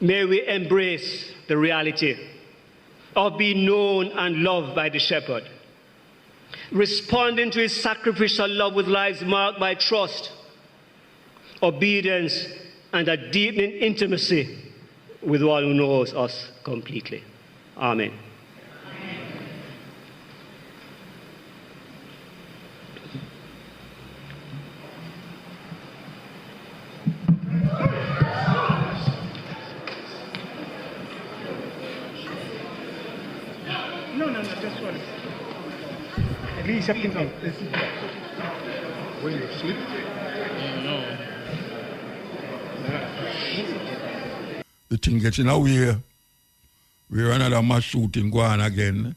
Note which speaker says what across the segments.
Speaker 1: May we embrace the reality of being known and loved by the shepherd, responding to his sacrificial love with lives marked by trust, obedience, and a deepening intimacy with one who knows us completely. Amen.
Speaker 2: No, just one. At least something out.
Speaker 3: When you sleep?
Speaker 2: No.
Speaker 3: The thing getting away. We're another mass shooting going again.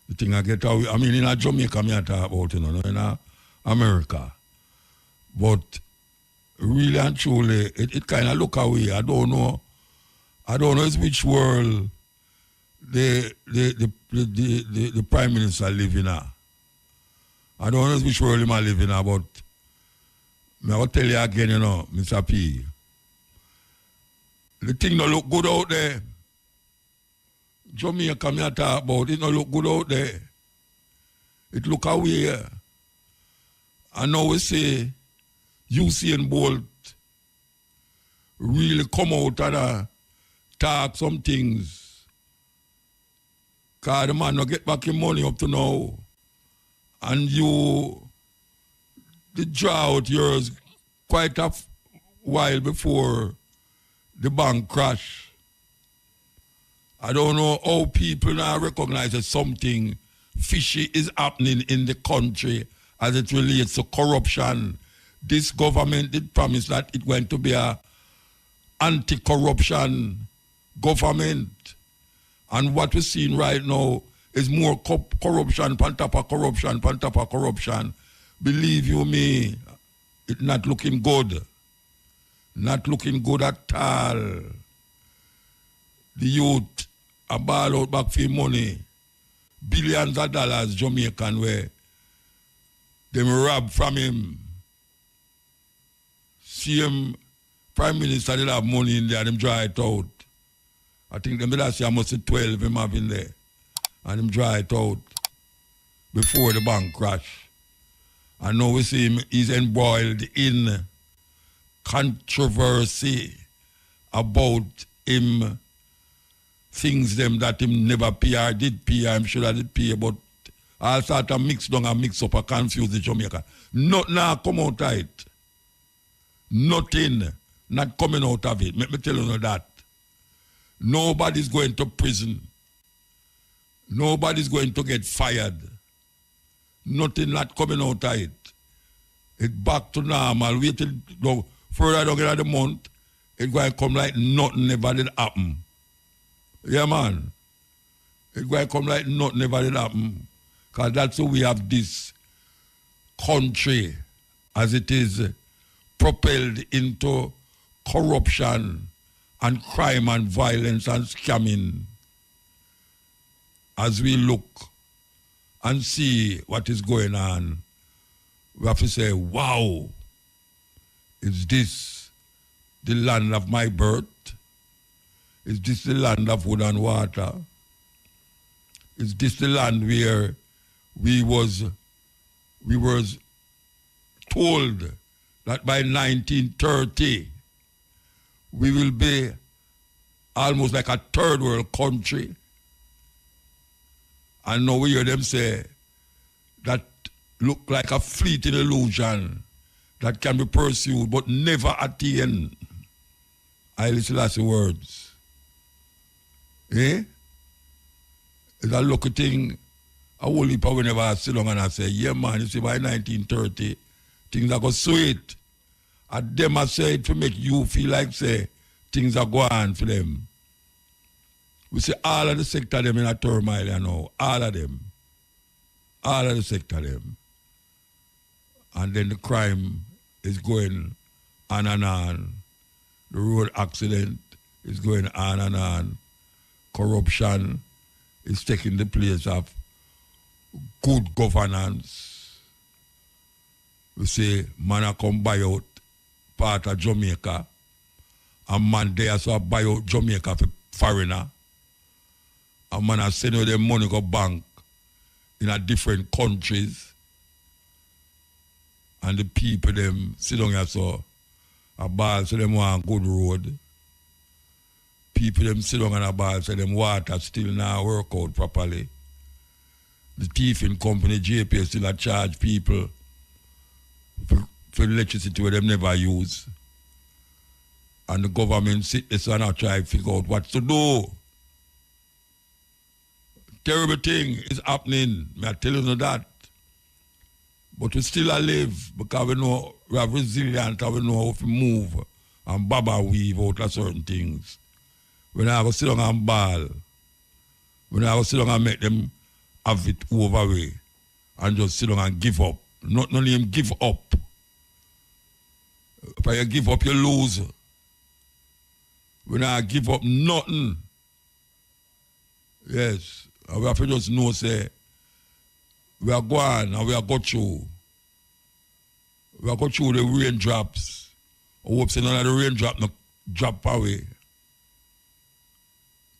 Speaker 3: The thing I get away. I mean, in Jamaica, I talk about, in America. But really and truly, it kind of look away. I don't know it's which world the Prime Minister live in. I don't know which world he might live in, but I will tell you again, Mr. P. The thing don't look good out there. Jamaica, I talk about, it don't look good out there. It look away. I know we say Usain Bolt really come out and talk some things. Because the man no get back his money up to now. And you did draw out yours quite a while before the bank crash. I don't know how people now recognize that something fishy is happening in the country as it relates to corruption. This government did promise that it went to be a anti-corruption government. And what we're seeing right now is more corruption, pan top of corruption, pan top of corruption. Believe you me, it's not looking good. Not looking good at all. The youth are ball out back for money. Billions of dollars Jamaican where them rob from him. See him, Prime Minister did have money in there, them draw it out. I think them last year must say 12 him have in there. And him draw it out before the bank crash. And now we see him, he's embroiled in controversy about him, things them that him never pay or did pay, I'm sure that did pay, but all sort of mix down and mix up and confuse the Jamaica. Nothing now come out of it. Nothing not coming out of it. Let me tell you that. Nobody's going to prison. Nobody's going to get fired. Nothing not coming out of it. It's back to normal. Wait till further down in the month, it's going to come like nothing ever did happen. Yeah, man. It's going to come like nothing ever did happen. Because that's how we have this country as it is propelled into corruption and crime and violence and scamming. As we look and see what is going on, we have to say, wow, is this the land of my birth? Is this the land of wood and water? Is this the land where we was told that by 1930 we will be almost like a third world country? And now we hear them say that look like a fleeting illusion that can be pursued but never attained. I listen to the words. Eh? It's a lucky thing. A whole heap of whenever I sit down and I say, yeah man, you see by 1930, things are going sweet. And them I say it to make you feel like say things are going on for them. We see all of the sector them in a turmoil, you know. All of them. All of the sector them. And then the crime is going on and on. The road accident is going on and on. Corruption is taking the place of good governance. We say, man, I come buy out part of Jamaica A man there so buy out Jamaica for foreigner. A man has send you them money go bank in a different countries. And the people them sit down here so a ball so them want good road. People them sit down on a ball so them water still now work out properly. The thieving company JP still a charge people for electricity where them never use. And the government sit this and try to figure out what to do. Terrible thing is happening. I'm telling you that. But we still alive because we know we are resilient and we know how to move and baba weave out of certain things. We not go sit down and ball. We not go sit down and make them have it over way and just sit down and give up. Not name give up. If you give up, you lose. We not give up nothing. Yes. And we have to just know, say, we are going and we are going through. We are going through the raindrops. I hope say none of the raindrops not drop away.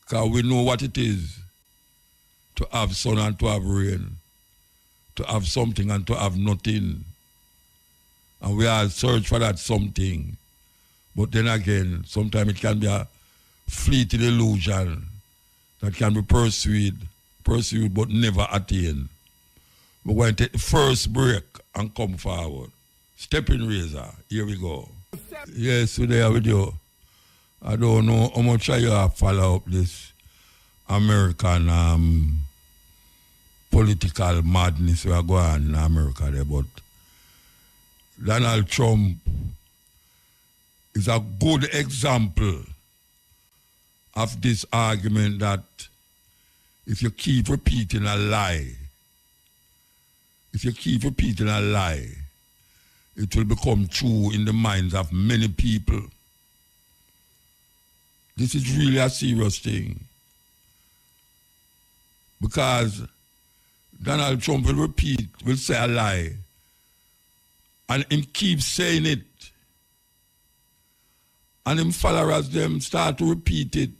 Speaker 3: Because we know what it is to have sun and to have rain. To have something and to have nothing. And we are search for that something. But then again, sometimes it can be a fleeting illusion that can be pursued but never attained. We're going to take the first break and come forward. Stepping razor, here we go. Yes, we're there with you. I don't know how much you have follow up this American political madness we are going on in America there, but Donald Trump is a good example of this argument that if you keep repeating a lie, it will become true in the minds of many people. This is really a serious thing. Because Donald Trump will say a lie, and him keep saying it. And him followers them start to repeat it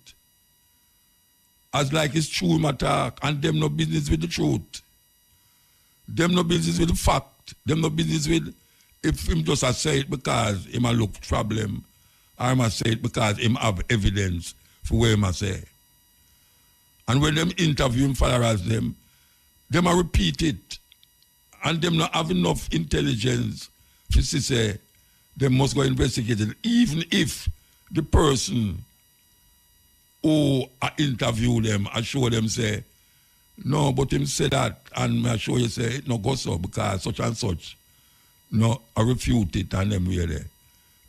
Speaker 3: as like it's true him attack, and them no business with the truth. Them no business with the fact. Them no business with if him just a say it because him a look problem, or him a say it because him have evidence for what him a say. And when them interview him followers them a repeat it, and them not have enough intelligence to say they must go investigate it, even if the person who interview them and show them say, no, but him say that, and I show you say it no go so because such and such. No, I refute it and them really.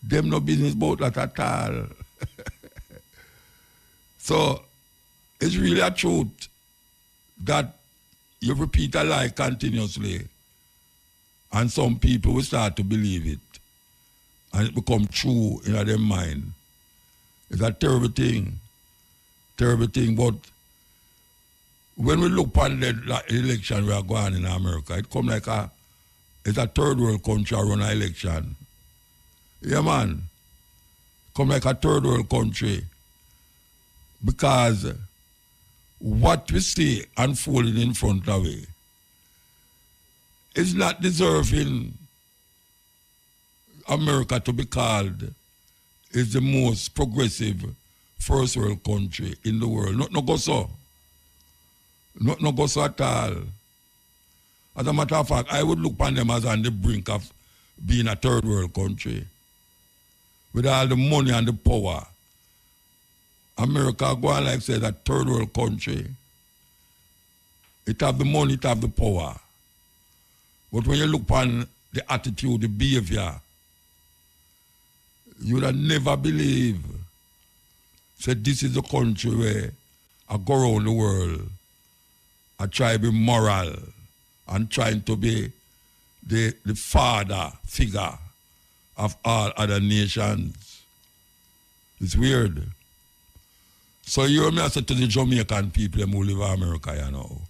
Speaker 3: Them no business about that at all. So it's really a truth that you repeat a lie continuously and some people will start to believe it and it become true in their mind. It's a terrible thing, but when we look upon the election we are going in America, it come like it's a third world country run an election. Yeah, man. Come like a third world country. Because what we see unfolding in front of it is not deserving America to be called is the most progressive first world country in the world. Not no go so. Not no go so at all. As a matter of fact, I would look upon them as on the brink of being a third world country. With all the money and the power. America go on like say that third world country. It have the money, it have the power. But when you look upon the attitude, the behavior, you would never believe. Say this is the country where I go around the world. I try to be moral and trying to be the father figure of all other nations. It's weird. So you hear me I say to the Jamaican people who live in America, you know.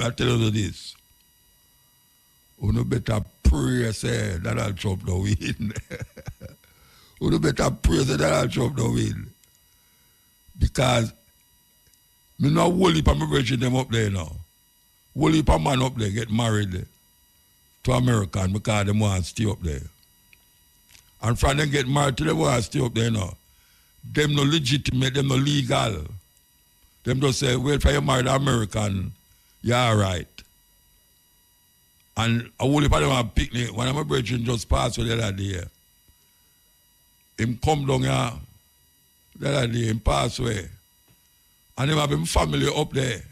Speaker 3: I tell you this. You better pray, say, Donald Trump no win. You better praise that Donald Trump no win. Because me know whole heap of my brethren them up there now. Whole heap of man up there get married to American because they want to stay up there. And from them get married to them want to stay up there now. Them no legitimate, them no legal. Them just say, well, if you married an American, you're all right. And a whole heap of them have picnic. One of my brethren just passed away the other day. Him come down here the other day, him pass away. And him have him family up there.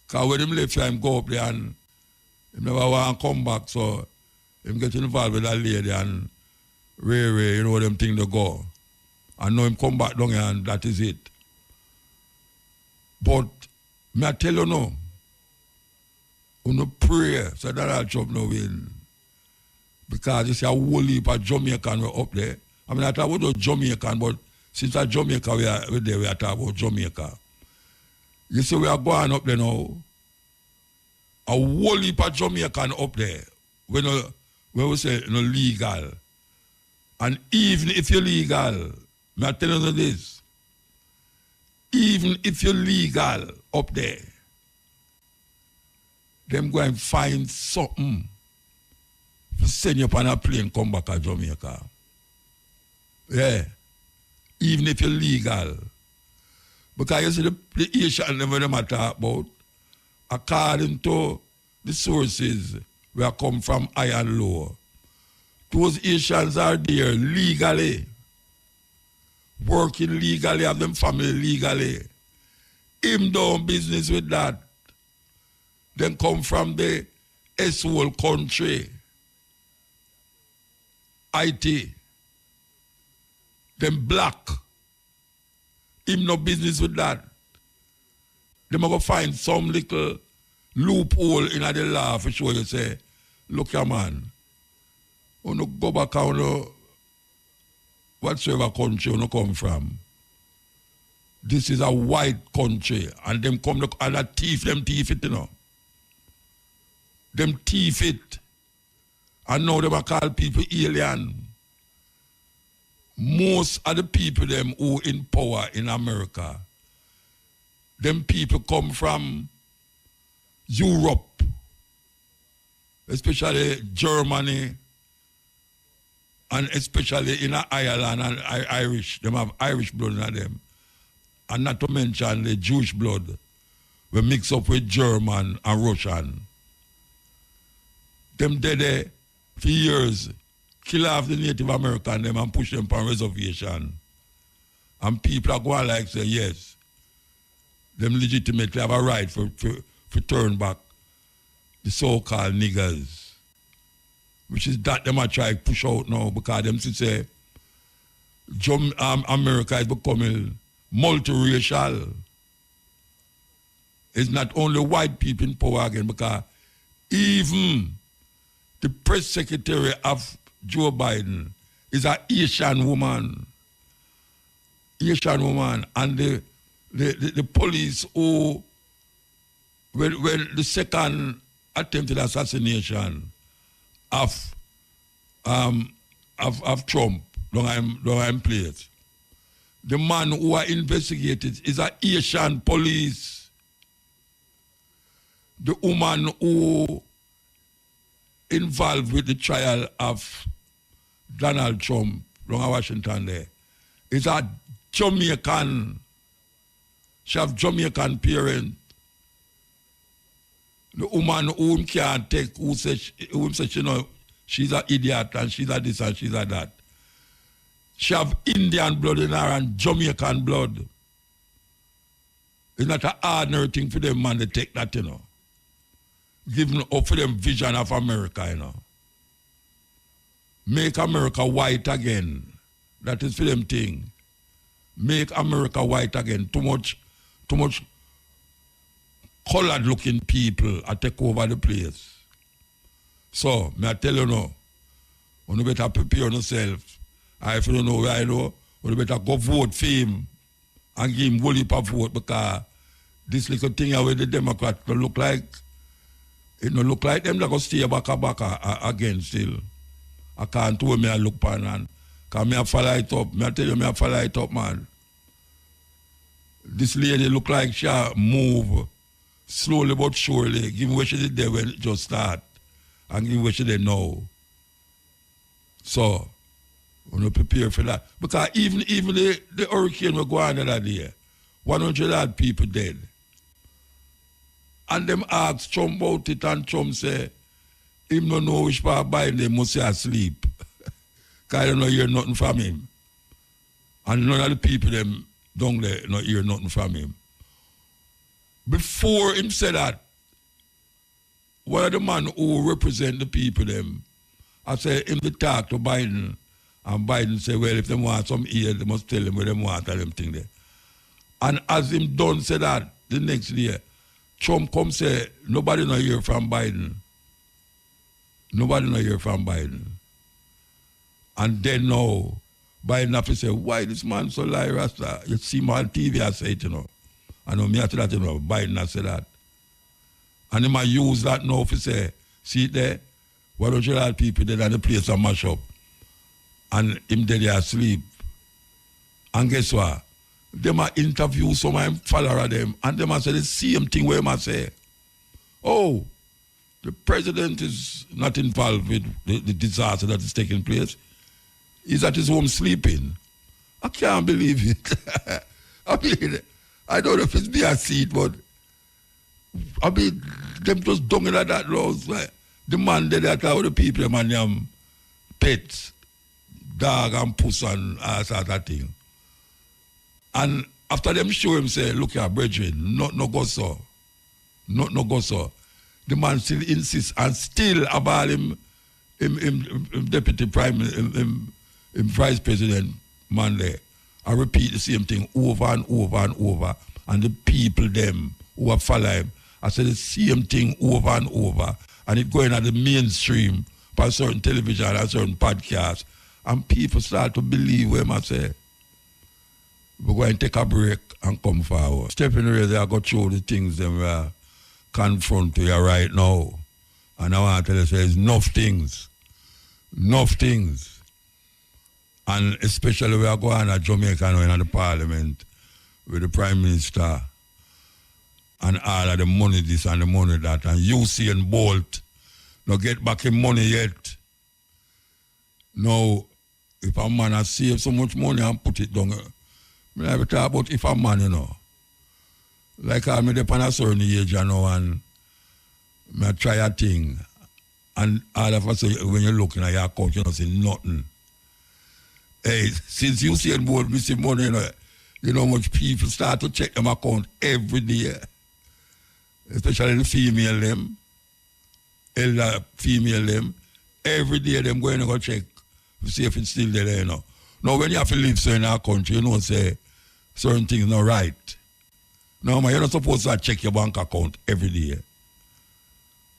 Speaker 3: Because when him left here, him go up there and him never want to come back. So him get involved with that lady and Ray, you know them things to go. And now him come back down here and that is it. But me I tell you now, no pray so Donald Trump no win. Because you see a whole heap of Jamaican were up there. I mean I talk about Jamaican, but since a Jamaica we are there, we are talking about Jamaica. You see we are going up there now. A whole heap of Jamaican up there. When we say no legal. And even if you're legal, I tell you this. Even if you're legal up there, them go and find something to send you up on a plane come back to Jamaica. Yeah. Even if you're legal. Because you see the Asian never them talk about, according to the sources where come from high and low, those Asians are there legally, working legally, have them family legally. Him doing business with that. Then come from the S-whole country. IT. Them black. Him no business with that. They must go find some little loophole in the law for sure you say, look here man, you no go back on whatsoever country you no come from. This is a white country and them come to, and a thief it, you know. Them thief it. And now them call people alien. Most of the people them who in power in America, them people come from Europe, especially Germany, and especially in Ireland and Irish. Them have Irish blood in them. And not to mention the Jewish blood, we mix up with German and Russian. Them dead there for years, kill off the Native American them and push them on reservation. And people are going like say, yes, them legitimately have a right for turn back the so-called niggers. Which is that them are trying to push out now because them say America is becoming multiracial. It's not only white people in power again because even the press secretary of Joe Biden is an Asian woman. Asian woman. And the police who, when the second attempted assassination of Trump, long I'm played, the man who are investigated is an Asian police. The woman who involved with the trial of Donald Trump, long Washington there, is a Jamaican. She have Jamaican parent. The woman who can't take, who says you know, she's an idiot and she's a this and she's a that. She have Indian blood in her and Jamaican blood. It's not an ordinary thing for them man to take that, you know. Giving up for them vision of America, you know. Make America white again. That is for them thing. Make America white again. Too much colored looking people are take over the place. So, may I tell you now, you better prepare yourself. If you don't know where I know, you better go vote for him and give him whole heap of vote because this little thing where the Democrats look like, it don't look like them that go stay back again still. I can't tell me I look pan and Because me have follow it up. Me tell you, me have follow it up, man. This lady look like she move slowly but surely, given where she did there when it just start, and given where she did now. So, we don't prepare for that. Because even the hurricane will go on the other day, 100 odd people dead. And them ask Trump about it, and Trump say, him don't know which part Biden they must say asleep. Because I don't know hear nothing from him. And none of the people them down there don't hear nothing from him. Before him said that, one of the man who represent the people them, I said him to talk to Biden, and Biden say, well, if they want some ear, they must tell them where they want and them thing there. And as him done say that, the next day, Trump come say, nobody no hear from Biden. Nobody no hear from Biden. And then now, Biden have to say, why this man so lie, Rasta? You see him on TV, I say it, you know. I know me after that, you know, Biden has said that. And he might use that now to say, see it there, 100 odd people there and the place a mash up. And him there asleep. And guess what? They might interview some of them follower them, and they might say the same thing where they might say, oh, the president is not involved with the disaster that is taking place. He's at his home sleeping. I can't believe it. I mean, I don't know if it's me I see it, but I mean, them just dung like that, like the man there that all the people, them pets, dog and puss and all sort of thing. And after them show him say, look here, brethren, not no go so. Not no go so. The man still insists and still about him deputy prime, him vice president man there. I repeat the same thing over and over and over. And the people them who are following him, I say the same thing over and over. And it going at the mainstream by certain television and certain podcasts. And people start to believe what I say. We're going to take a break and come forward. Stepping really, I go through the things that we are confront to you right now. And I want to tell you, there's enough things. Enough things. And especially we are going to Jamaica now in the parliament with the Prime Minister and all of the money this and the money that. And Usain Bolt not get back his money yet. Now, if a man has saved so much money and put it down, I have to talk about if a man, you know. Like I'm up on a certain age, you know, and I try a thing. And all of a sudden, when you're looking at your account, you don't see nothing. Hey, since you see board missing money, you know how much people start to check them account every day. Especially the female them, elder female them. Every day them going to go check to see if it's still there, you know. Now, when you have to live so in our country, you know, say certain things not right. No, man, you're not supposed to check your bank account every day.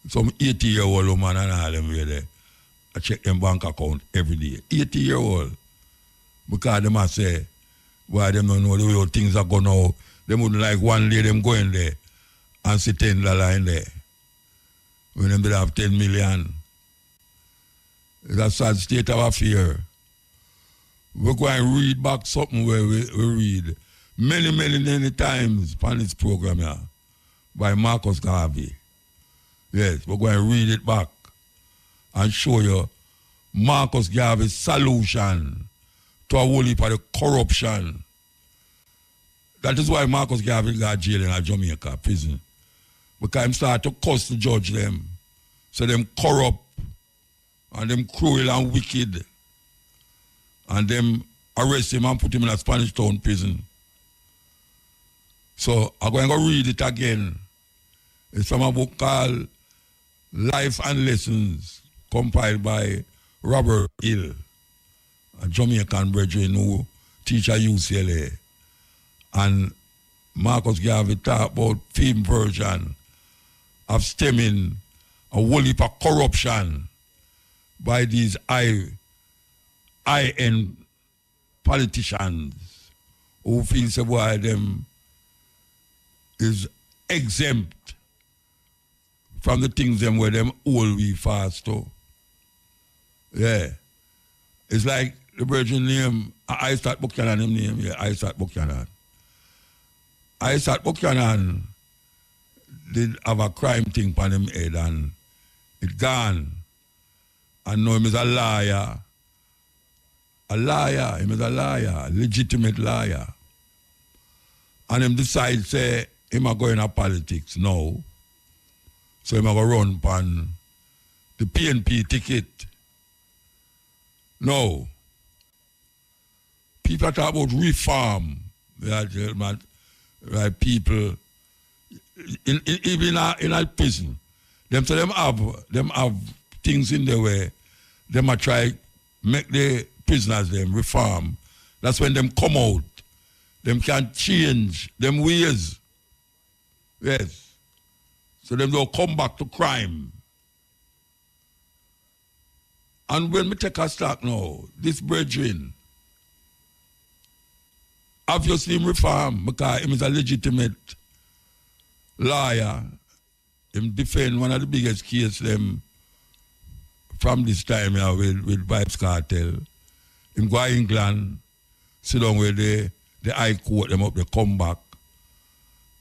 Speaker 3: Some 80-year-old woman and all them there, I check them bank account every day. 80-year-old. Because they must say, why them don't know the way things are going now. They wouldn't like one day them going there and see $10 in there. When them did have 10 million. It's a sad state of affair. We're going to read back something where we read many times on this program here by Marcus Garvey. Yes, we're going to read it back and show you Marcus Garvey's solution to a whole heap of the corruption. That is why Marcus Garvey got jailed in a Jamaica prison. Because he started to cuss the judge them. So them corrupt and them cruel and wicked. And them arrest him and put him in a Spanish Town prison. So I'm going to read it again. It's from a book called Life and Lessons, compiled by Robert Hill, a Jamaican brethren who teach at UCLA. And Marcus Garvey talk about film version of stemming a whole heap of corruption by these high-end politicians who feel say why them is exempt from the things them where them all we fast to. Yeah. It's like the virgin name, Isaac Buchanan him name, yeah, Isaac Buchanan. Isaac Buchanan did have a crime thing on him head and it gone. And know him is a liar. A liar, him is a liar, legitimate liar. And him decide say him a go in a politics now. So him a go run pan the PNP ticket. No. People talk about reform. Right, people even in a prison. Them say them have things in the way. Them a try make the prisoners them reform. That's when them come out. Them can change them ways. Yes. So them don't come back to crime. And when we take a stock now, this brethren, obviously him reform because him is a legitimate lawyer. Him defend one of the biggest cases them from this time here with Vibes Cartel. Him go to England, sit down with the High Court, them up, they come back.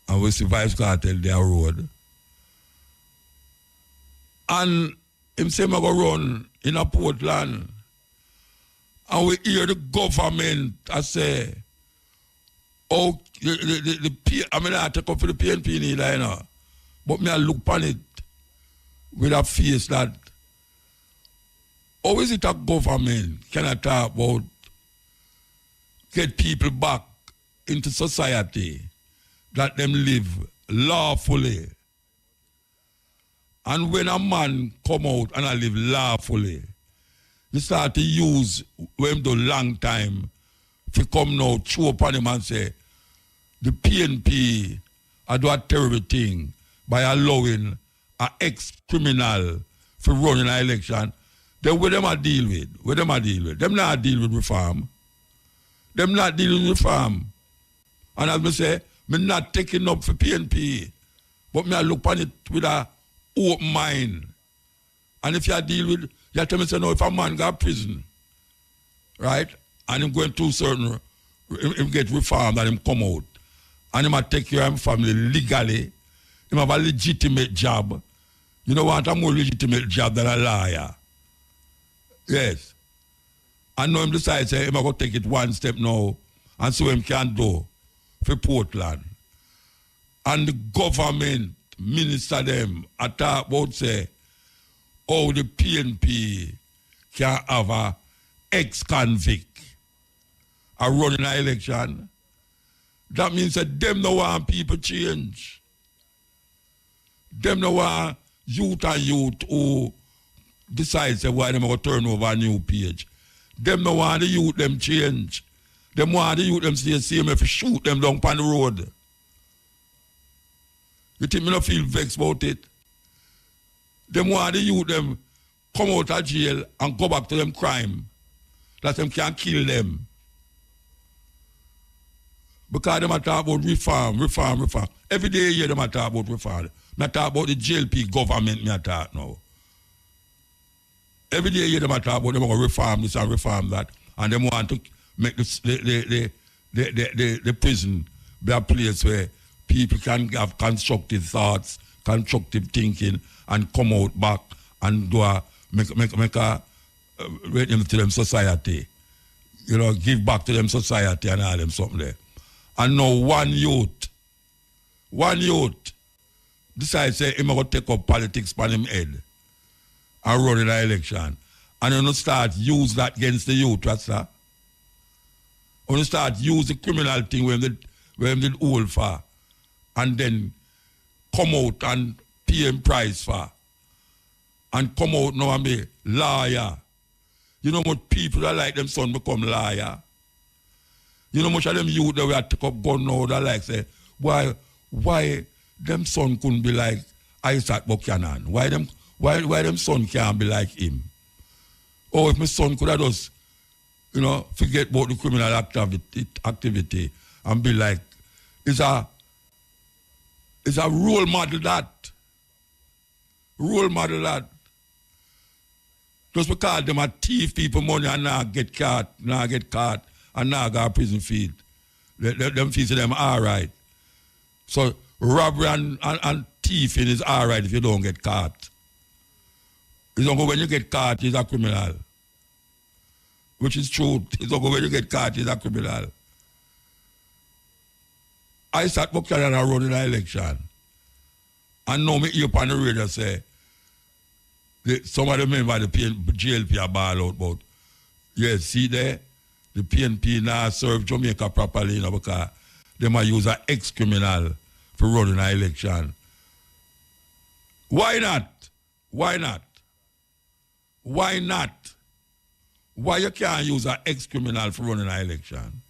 Speaker 3: And we see Vibes Cartel their road. And him say, I go run in a Portland. And we hear the government, I say, oh, I mean, I take up for the PNP neither, you know. But me, I look upon it with a face that, how is it a government can I talk about get people back into society that them live lawfully? And when a man come out and I live lawfully, you start to use when do long time to come now, chew upon him and say, the PNP are do a terrible thing by allowing an ex-criminal to run in an election. Then what them a deal with? What them a deal with? Them not deal with reform. Them not dealing with reform. And as I say, me not taking up for PNP, but me I look upon it with a open mind. And if you deal with, you tell me say no, if a man got prison, right, and him going through certain, him get reformed and him come out, and him a take care of him family legally, him have a legitimate job. You don't want a more legitimate job than a lawyer. Yes. And now him decide say him a go take it one step now and so him can do for Portland. And the government minister them a talk about say how the PNP can have a ex-convict a run in an election. That means that them no want people change. Them no want youth who decide say why them going to turn over a new page. Them no want the youth them change. Them want the youth them stay the same if you shoot them down on the road. You think me not feel vexed about it? Them want the youth them come out of jail and go back to them crime. That them can kill them. Because them talk about reform. Every day you hear them talk about reform. I talk about the JLP government me talk now. Every day you hear them talk about them going to reform this and reform that. And them want to make the prison be a place where people can have constructive thoughts, constructive thinking, and come out back and do a make a rate them to them society. You know, give back to them society and all them something there. And now one youth decides say him going to take up politics on him head and run in an election. And you start use that against the youth, what's that? You start use the criminal thing where them did hold for and then come out and pay him price for. And come out now and be liar. You know what people that like them son become liar? You know much of them youth that we have take up gun now that like say, why them son couldn't be like Isaac Buchanan? Why them son can't be like him? Or if my son could have just, you know, forget about the criminal activity and be like, it's a role model that. Role model that. Just because them a thief people money and not get caught, and not go to prison feed. Them fees them all right. So robbery and thieving is all right if you don't get caught. It's only when you get caught, you're a criminal. Which is true. It's only when you get caught, you're a criminal. I start for Canada running an election. And now me hear up on the radio say, some of the members of the GLP are ball out, but yes, see there, the PNP now serve Jamaica properly, you know, because they might use an ex-criminal for running an election. Why not? Why not? Why not? Why you can't use an ex-criminal for running an election?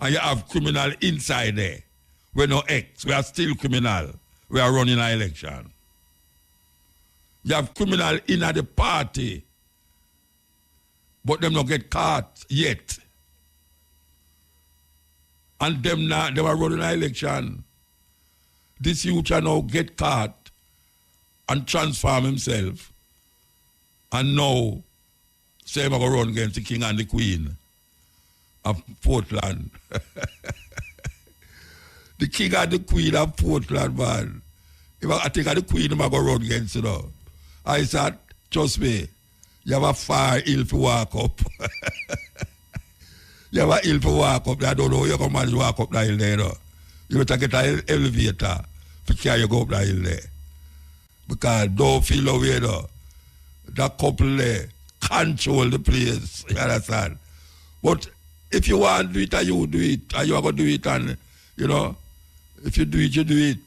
Speaker 3: And you have criminal inside there. We're no ex, we are still criminal. We are running an election. You have criminal in the party, but them not get caught yet. And them are running an election. This youth now get caught and transform himself. And now, say I'm going to run against the king and the queen of Portland. The king and the queen of Portland, man. If I think the queen, I'm going to run against, you know. I said, trust me, you have a far hill to walk up. You have a hill to walk up. I don't know how you can manage to walk up that hill there, you know. You better get an elevator to carry you go up that hill there. Because don't feel away, you know. That couple there control the place, you understand? But if you want to do it, and you do it, and you are going to do it, and, you know, if you do it, you do it.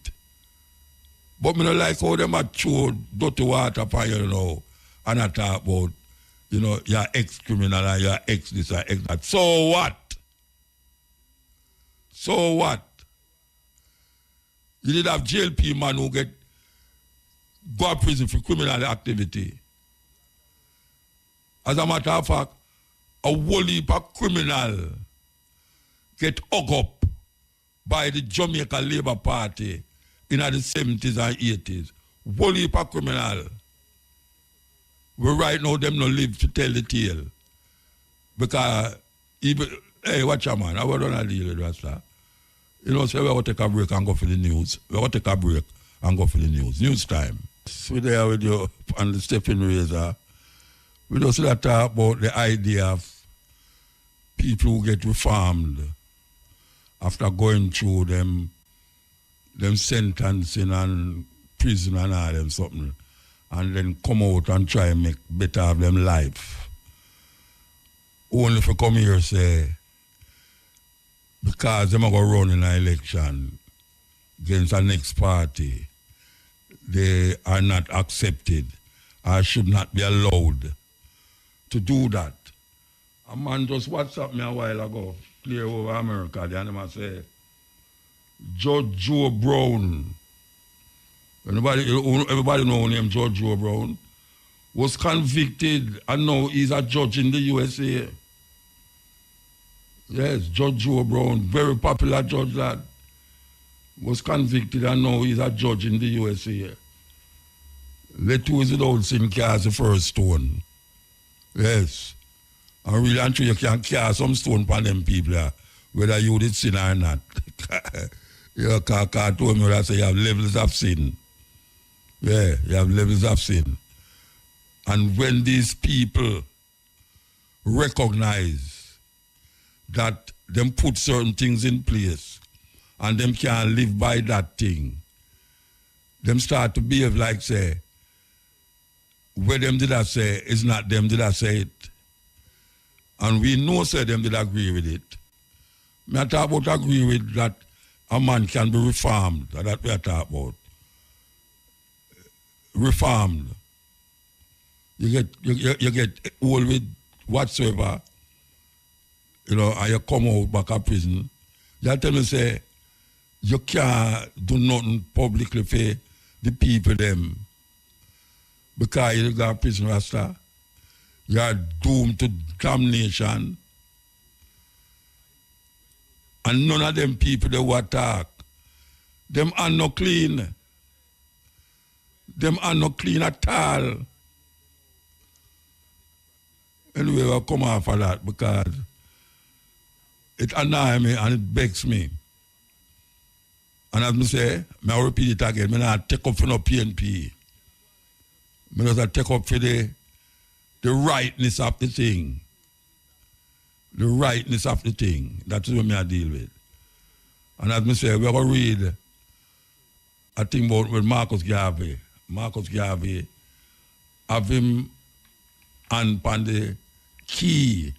Speaker 3: But I don't like how them are throw dirty water upon you, you know, and I talk about, you know, you're ex-criminal and you're ex-this and ex-that. So what? So what? You did have JLP man who go to prison for criminal activity. As a matter of fact, a whole heap of criminal get hung up by the Jamaica Labour Party in the 70s and 80s. Whole heap of criminal. We right now, them no live to tell the tale. Because, even, hey, watch out, man, I was on a deal with that, sir. You know, so we're going to take a break and go for the news. We're going to take a break and go for the news. News time. So we're there with you on the Stephen Razor. We just talk about the idea of people who get reformed after going through them sentencing and prison and all them something, and then come out and try and make better of them life. Only if you come here say, because them are going to run in an election against the next party, they are not accepted or should not be allowed to do that. A man just WhatsApped me a while ago, clear over America, the animal say, Judge Joe Brown, everybody know him, Judge Joe Brown, was convicted and now he's a judge in the USA. Yes, Judge Joe Brown, very popular judge that was convicted and now he's a judge in the USA. Let who is without sin cast the first stone. Yes. And really and true, you can cast some stone upon them people, whether you did sin or not. You can't told me that say you have levels of sin. Yeah, you have levels of sin. And when these people recognize that them put certain things in place and them can't live by that thing, them start to behave like say, where them did I say, it's not them did I say it. And we know say them did agree with it. I talk about agree with that a man can be reformed. That's what we are talking about. Reformed. You get old with whatsoever, you know, and you come out back of prison. You tell me say, you can't do nothing publicly for the people them. Because you go to prison, Rasta. You are doomed to damnation. And none of them people they will attack. Them are not clean. Them are not clean at all. Anyway, I'll come off of that because it annoys me and it vexes me. And as I say, I'll repeat it again, I not take up for no PNP. I just take up for the rightness of the thing. The rightness of the thing. That's what I deal with. And as I say, we're going to read a thing about with Marcus Garvey. Marcus Garvey have him and on the key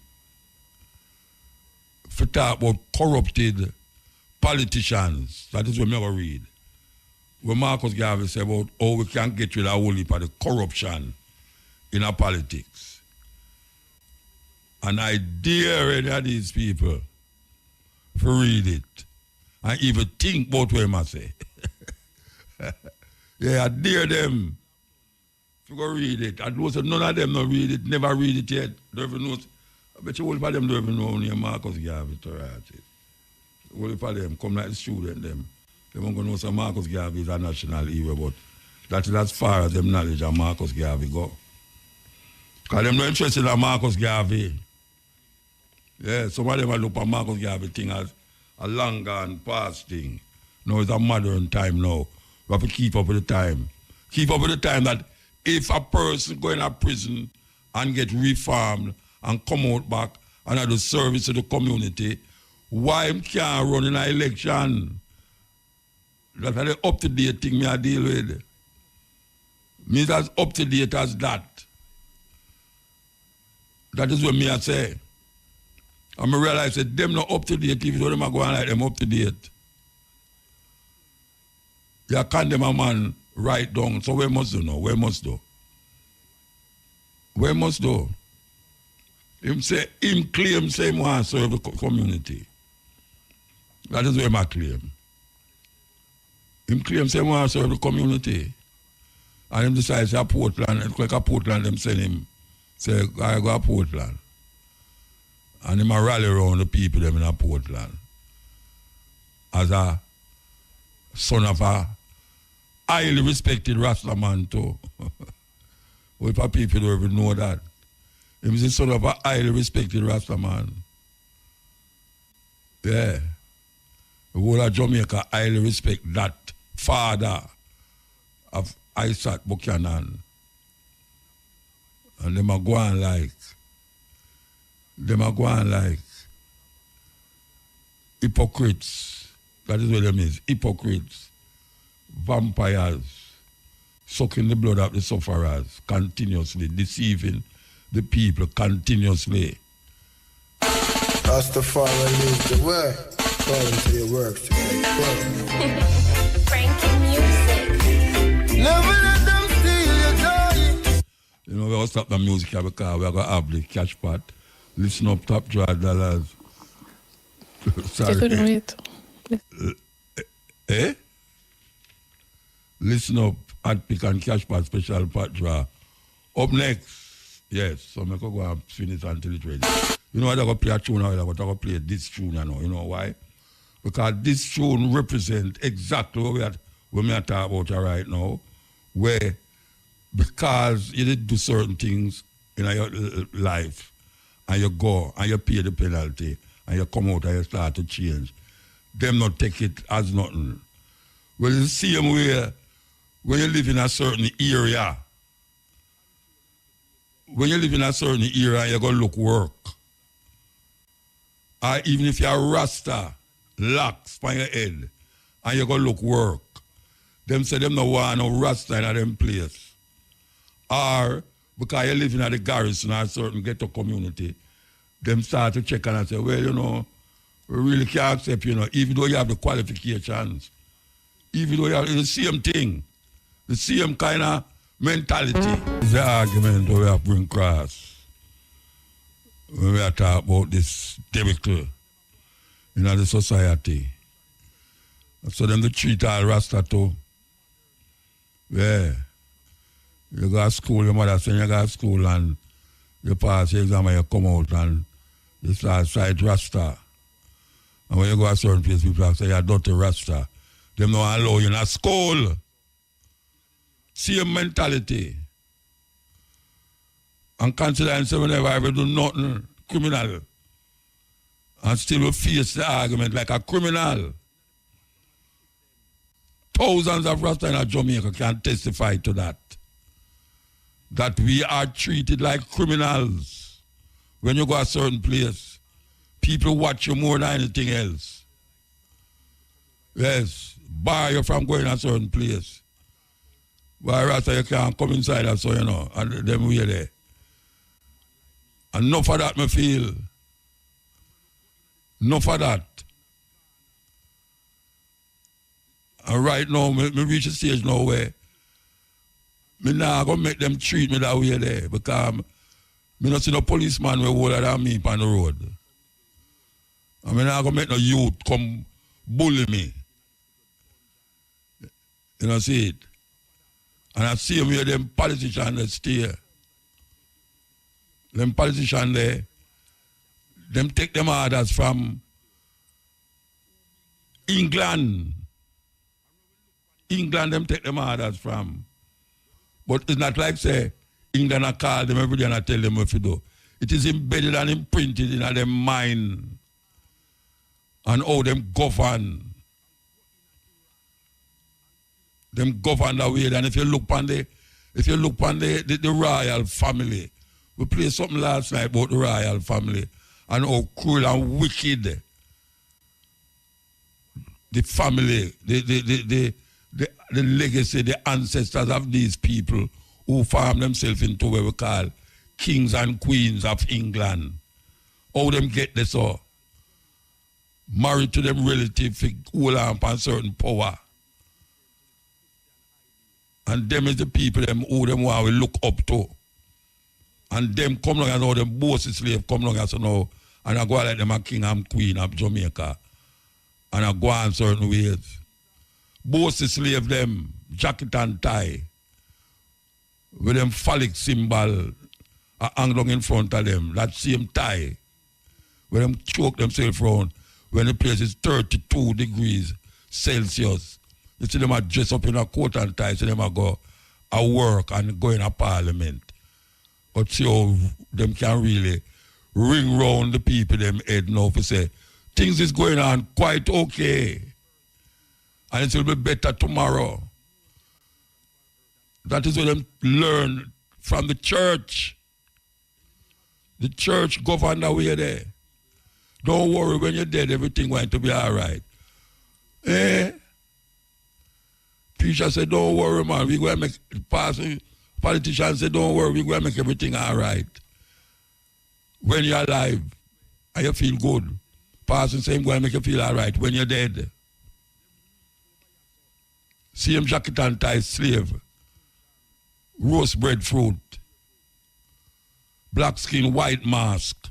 Speaker 3: for talk about corrupted politicians. That is what we never read. Where Marcus Garvey said about how we can get rid of whole heap of the corruption in our politics. And I dare any of these people to read it and even think about what I say. Yeah, I dare them to go read it. And those none of them don't read it, never read it yet. Don't even know. I bet you all of them don't even know only Marcus Garvey to write it. All of them come like the student them. They won't know some Marcus Garvey is a national hero, but that is as far as them knowledge of Marcus Garvey go. Because them not interested in Marcus Garvey. Yeah, some of them look at Marcus Garvey thing as a long gone past thing. No, it's a modern time now. We have to keep up with the time. Keep up with the time that if a person go in a prison and get reformed and come out back and have the service to the community, why him can't run in an election? That's the up-to-date thing me I deal with. Means as up-to-date as that. That is what me I say. And I realize that them not up-to-date if them are going like them up-to-date. You condemn a man right down, so we must do now? We must do. We must do. Him claim say he wants to serve the community. That is what I claim. Him claim say he wants to serve the community. And him decides to Portland, it's like a Portland, them send him, say, I go to Portland. And him a rally around the people them in a Portland. As a son of a highly respected Rasta man too. What if people don't even know that? He was the son of a highly respected Rasta man. Yeah. The whole of Jamaica highly respect that father of Isaac Buchanan. And them are going like hypocrites. That is what them is. Hypocrites. Vampires. Sucking the blood of the sufferers continuously. Deceiving the people continuously.
Speaker 4: Rastafari leads the way. According to your works to get good.
Speaker 5: Frankie music.
Speaker 4: Never let them steal your joy.
Speaker 3: You know, we're going to stop the music here because we're going to have the cash pot. Listen up, top $12. Sorry. Eh? Listen up, at pick and cash pot special pot draw. Up next, yes, so I'm going to go and finish until it's ready. You know what, I'm going to play a tune now, but I'm going to play this tune now. You know why? Because this tune represents exactly what we are talking about right now, where because you did do certain things in your life, and you go and you pay the penalty, and you come out and you start to change, them not take it as nothing. Well, it's the same way when you live in a certain area. When you live in a certain area, you're going to look work. Or even if you're a Rasta, locks on your head, and you're going to look work. Them say them no want no Rasta in them place. Or because you live in the garrison or a certain ghetto community, them start to check and say, well, you know, we really can't accept, you know, even though you have the qualifications. Even though you have the same thing. The same kind of mentality. It's the argument that we have to bring across when we are talking about this debacle in the society. So them they treat all Rasta too. Yeah. You go to school, your mother saying you go to school and you pass your exam and you come out and you start side Rasta. And when you go to a certain place, people say you're dirty Rasta. Them don't allow you in a school. Same mentality. and consider himself never ever do nothing criminal and still will face the argument like a criminal. Thousands of Rasta in Jamaica can testify to that. That we are treated like criminals when you go a certain place. People watch you more than anything else. Yes, bar you from going a certain place. But Rasta, you can't come inside and so, you know, and them way there. And enough of that, me feel. Enough of that. And right now, me reach a stage now where me not going to make them treat me that way there because me not see no policeman way older than me on the road. And me not going to make no youth come bully me. You know, see it? And I see where them politicians that stay. Them politicians there, them take them orders from England. England, them take them orders from. But it's not like, say, England I call them every day and I tell them what to do. It is embedded and imprinted in their mind and how them govern. Them govern that way. And if you look on the royal family, we played something last night about the royal family and how cruel and wicked the family, the legacy, the ancestors of these people who farm themselves into what we call kings and queens of England. How them get this all? Married to them relative for hold on upon certain power. And them is the people them who them want we look up to. And them come along and all them bossy slave come along and say no, and I go like them a king and queen of Jamaica. And I go on certain ways. Bossy slave them, jacket and tie, with them phallic symbol hang down in front of them, that same tie, where them choke themselves around when the place is 32 degrees Celsius. You see them a dress up in a coat and tie, so them a go a work and go in a parliament. But see how them can really ring round the people them head now to say, things is going on quite okay. And it will be better tomorrow. That is what them learn from the church. The church govern the way there. Don't worry, when you're dead, everything going to be all right. Preacher said, don't worry, man. We're going to make, politicians say, don't worry, we're going to make everything all right. When you're alive, and you feel good. Pastor say, I'm going to make you feel all right when you're dead. Same jacket and tie slave. Roast bread fruit. Black skin, white mask.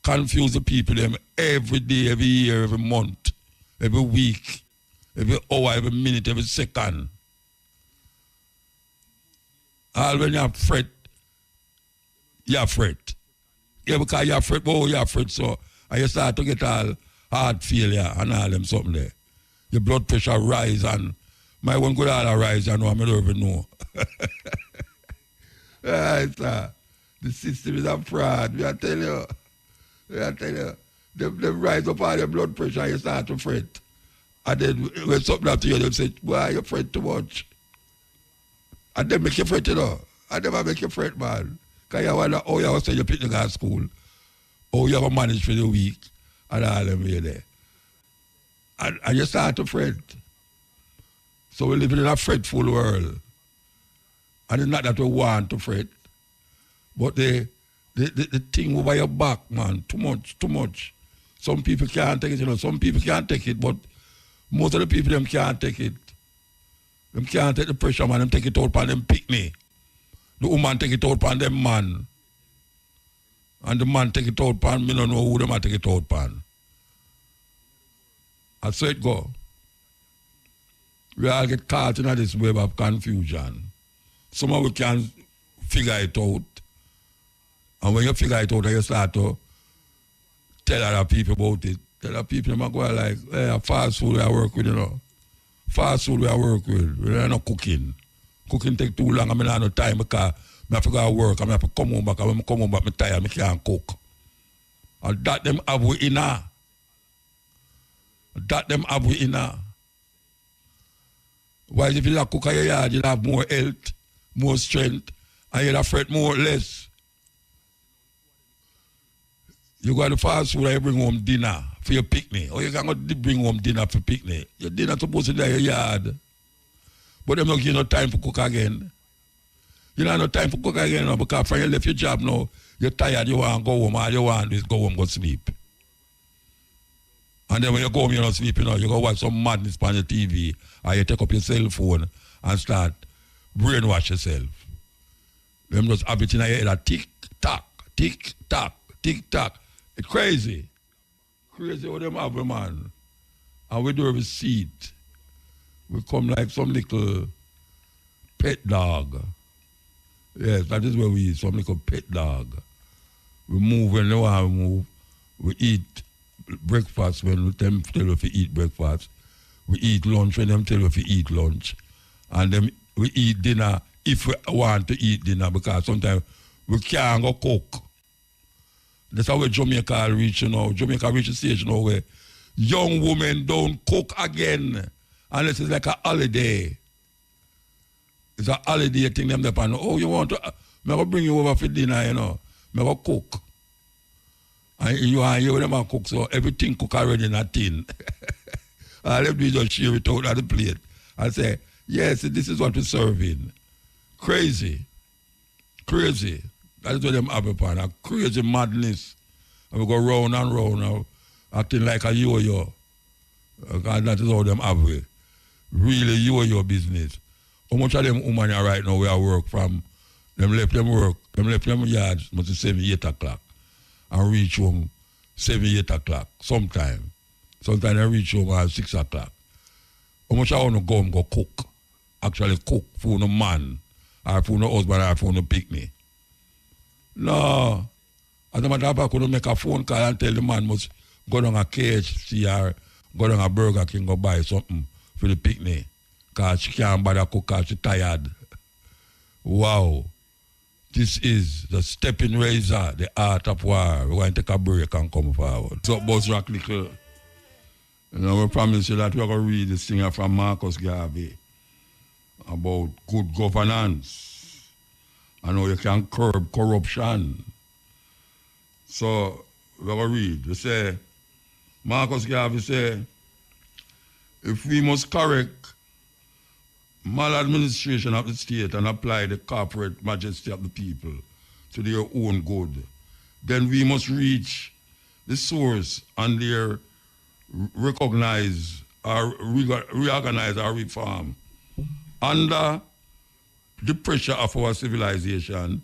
Speaker 3: Confuse the people them every day, every year, every month, every week, every hour, every minute, every second. All when you fret, you fret. Yeah, because you fret, you fret, so and you start to get all heart failure and all them something there. Your blood pressure rise and my one good all rise, I know I don't even know. Right, sir. The system is a fraud, we are telling you. They rise up all your blood pressure and you start to fret. And then when something happens to you, they say, why you fret too much? And they make you fret, you know. And they make you fret, man. Because you wonder how you say you pick the guy at school, how you have to manage for the week, and all them way there. And you start to fret. So we live in a fretful world. And it's not that we want to fret, but the thing over your back, man, too much. Some people can't take it, you know. Some people can't take it, but most of the people, them can't take it. Them can't take the pressure, man. Them take it out on them picnic. The woman take it out on them man. And the man take it out on me, don't know who them take it out on. I saw it go. We all get caught in this web of confusion. Some of we can figure it out. And when you figure it out, you start to tell other people about it. Tell other people, them go like, hey, fast food I work with, you know. Fast food I work with. We are not cooking. Cooking take too long. I mean, I have no time because I have to go to work, and I have to come home back, and when I come home back, I'm tired, I can't cook. And that them have we inner. That them have we inner. While if you like cook at your yard, you'll have more health, more strength, and you'll have fret more or less. You go to fast food and you bring home dinner for your picnic. Or you can go bring home dinner for picnic. Your dinner supposed to be in your yard. But them don't give you no time for cook again. You don't have no time for cook again now because when you left your job now, you're tired, you want to go home, all you want is go home, go sleep. And then when you go home, you're not sleeping, you go watch some madness on your TV, or you take up your cell phone and start brainwash yourself. Them just have it in your head, a tick-tock, tick-tock, tick-tock. It's crazy. Crazy what them have, man. And we do have a seat. We come like some little pet dog. Yes, that is where we eat, some little pet dog. We move when they want to move. We eat breakfast when them tell us to eat breakfast. We eat lunch when them tell us to eat lunch. And then we eat dinner if we want to eat dinner because sometimes we can't go cook. That's how Jamaica reach, Jamaica reach a stage now where young women don't cook again unless it's like a holiday. It's a holiday thing them depend. Oh, you want to? I'm going to bring you over for dinner, I'm going to cook. And you and you them cook, so everything cook already in a tin. All them do just share it out on the plate. I say, yes, this is what we're serving. Crazy. Crazy. That is what them have upon. A crazy madness. And we go round and round now, acting like a yo-yo. And that is how them have it. Really yo-yo business. How much of them women are right now where I work from, them left them yards, must be 7, 8 o'clock. And reach home 7, 8 o'clock. Sometimes I reach home at 6 o'clock. How much I want to go and go cook? Actually cook for no man, or for no husband, or for no picnic. No. As a matter of fact, I could make a phone call and tell the man must go down a KFC or go down a Burger King, go buy something for the picnic. Because she can't bother cook because she's tired. Wow. This is the stepping razor, the art of war. We're going to take a break and come forward. So, Buzz Rock Little, we promise you that we're going to read this thing from Marcus Garvey about good governance and how you can curb corruption. So, we're going to read. We say, Marcus Garvey say, if we must correct maladministration of the state and apply the corporate majesty of the people to their own good, then we must reach the source and their reorganize our reform. Under the pressure of our civilization,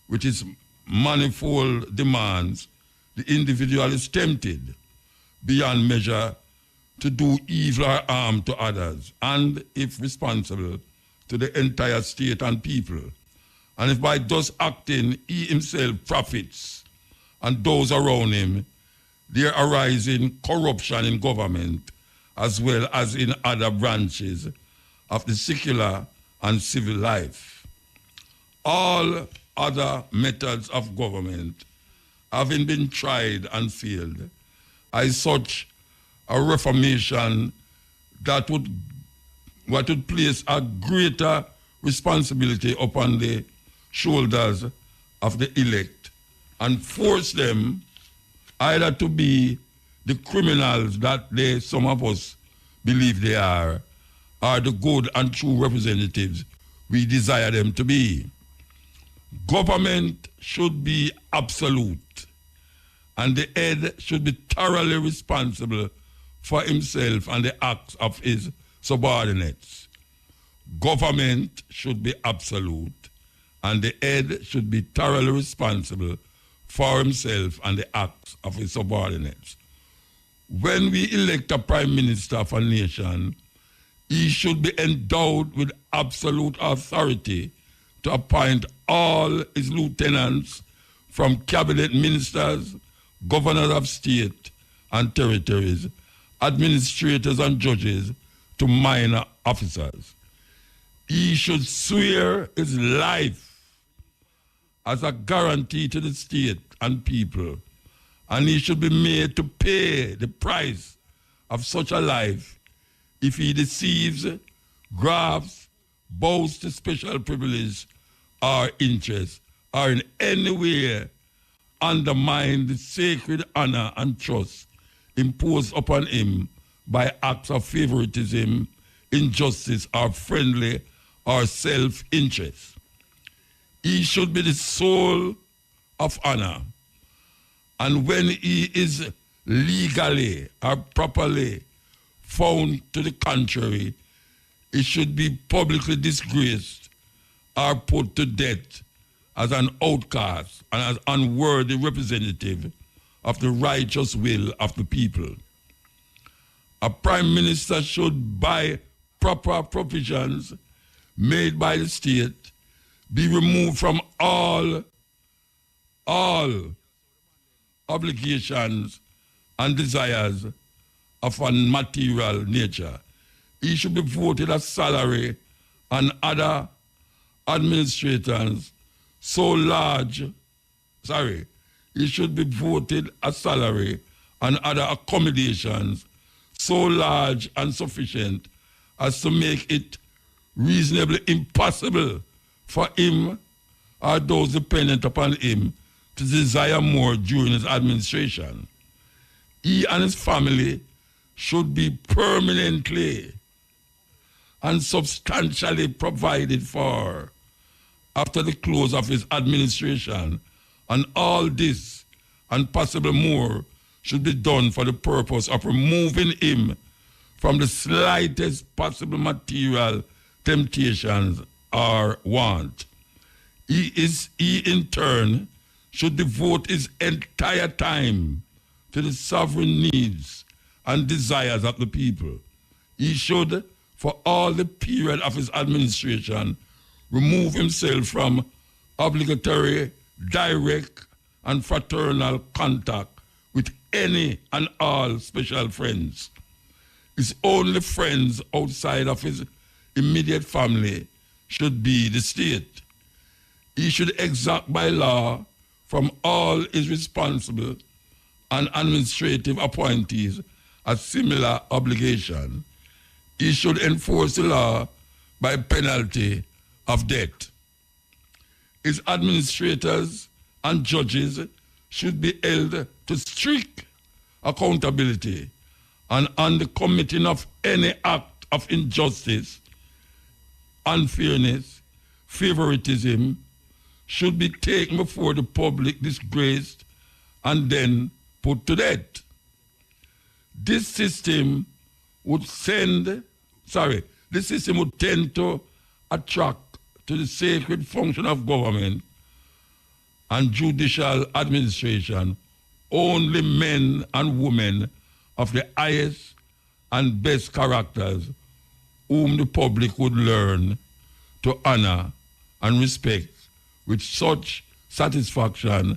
Speaker 3: which is manifold demands, the individual is tempted beyond measure to do evil or harm to others, and if responsible, to the entire state and people. And if by thus acting he himself profits and those around him, there arising corruption in government as well as in other branches of the secular and civil life. All other methods of government having been tried and failed, as such a reformation that would place a greater responsibility upon the shoulders of the elect and force them either to be the criminals that some of us believe they are, or the good and true representatives we desire them to be. Government should be absolute, and the head should be thoroughly responsible for himself and the acts of his subordinates. Government should be absolute, and the head should be thoroughly responsible for himself and the acts of his subordinates. When we elect a prime minister of a nation, he should be endowed with absolute authority to appoint all his lieutenants, from cabinet ministers, governors of state and territories, administrators and judges, to minor officers. He should swear his life as a guarantee to the state and people, and he should be made to pay the price of such a life if he deceives, grabs, boasts to special privilege or interest, or in any way undermine the sacred honor and trust imposed upon him by acts of favoritism, injustice, or friendly or self-interest. He should be the soul of honor, and when he is legally or properly found to the contrary, he should be publicly disgraced or put to death as an outcast and as unworthy representative of the righteous will of the people. A prime minister should, by proper provisions made by the state, be removed from all obligations and desires of a material nature. He should be voted a salary and other administrators so large, he should be voted a salary and other accommodations so large and sufficient as to make it reasonably impossible for him or those dependent upon him to desire more during his administration. He and his family should be permanently and substantially provided for after the close of his administration, and all this and possibly more should be done for the purpose of removing him from the slightest possible material temptations or want. He in turn should devote his entire time to the sovereign needs and desires of the people. He should, for all the period of his administration, remove himself from obligatory, direct, and fraternal contact with any and all special friends. His only friends outside of his immediate family should be the state. He should exact by law from all his responsible and administrative appointees a similar obligation. He should enforce the law by penalty of death. His administrators and judges should be held to strict accountability, and on the committing of any act of injustice, unfairness, favoritism should be taken before the public, disgraced, and then put to death. This system would tend to attract to the sacred function of government and judicial administration only men and women of the highest and best characters whom the public would learn to honor and respect with such satisfaction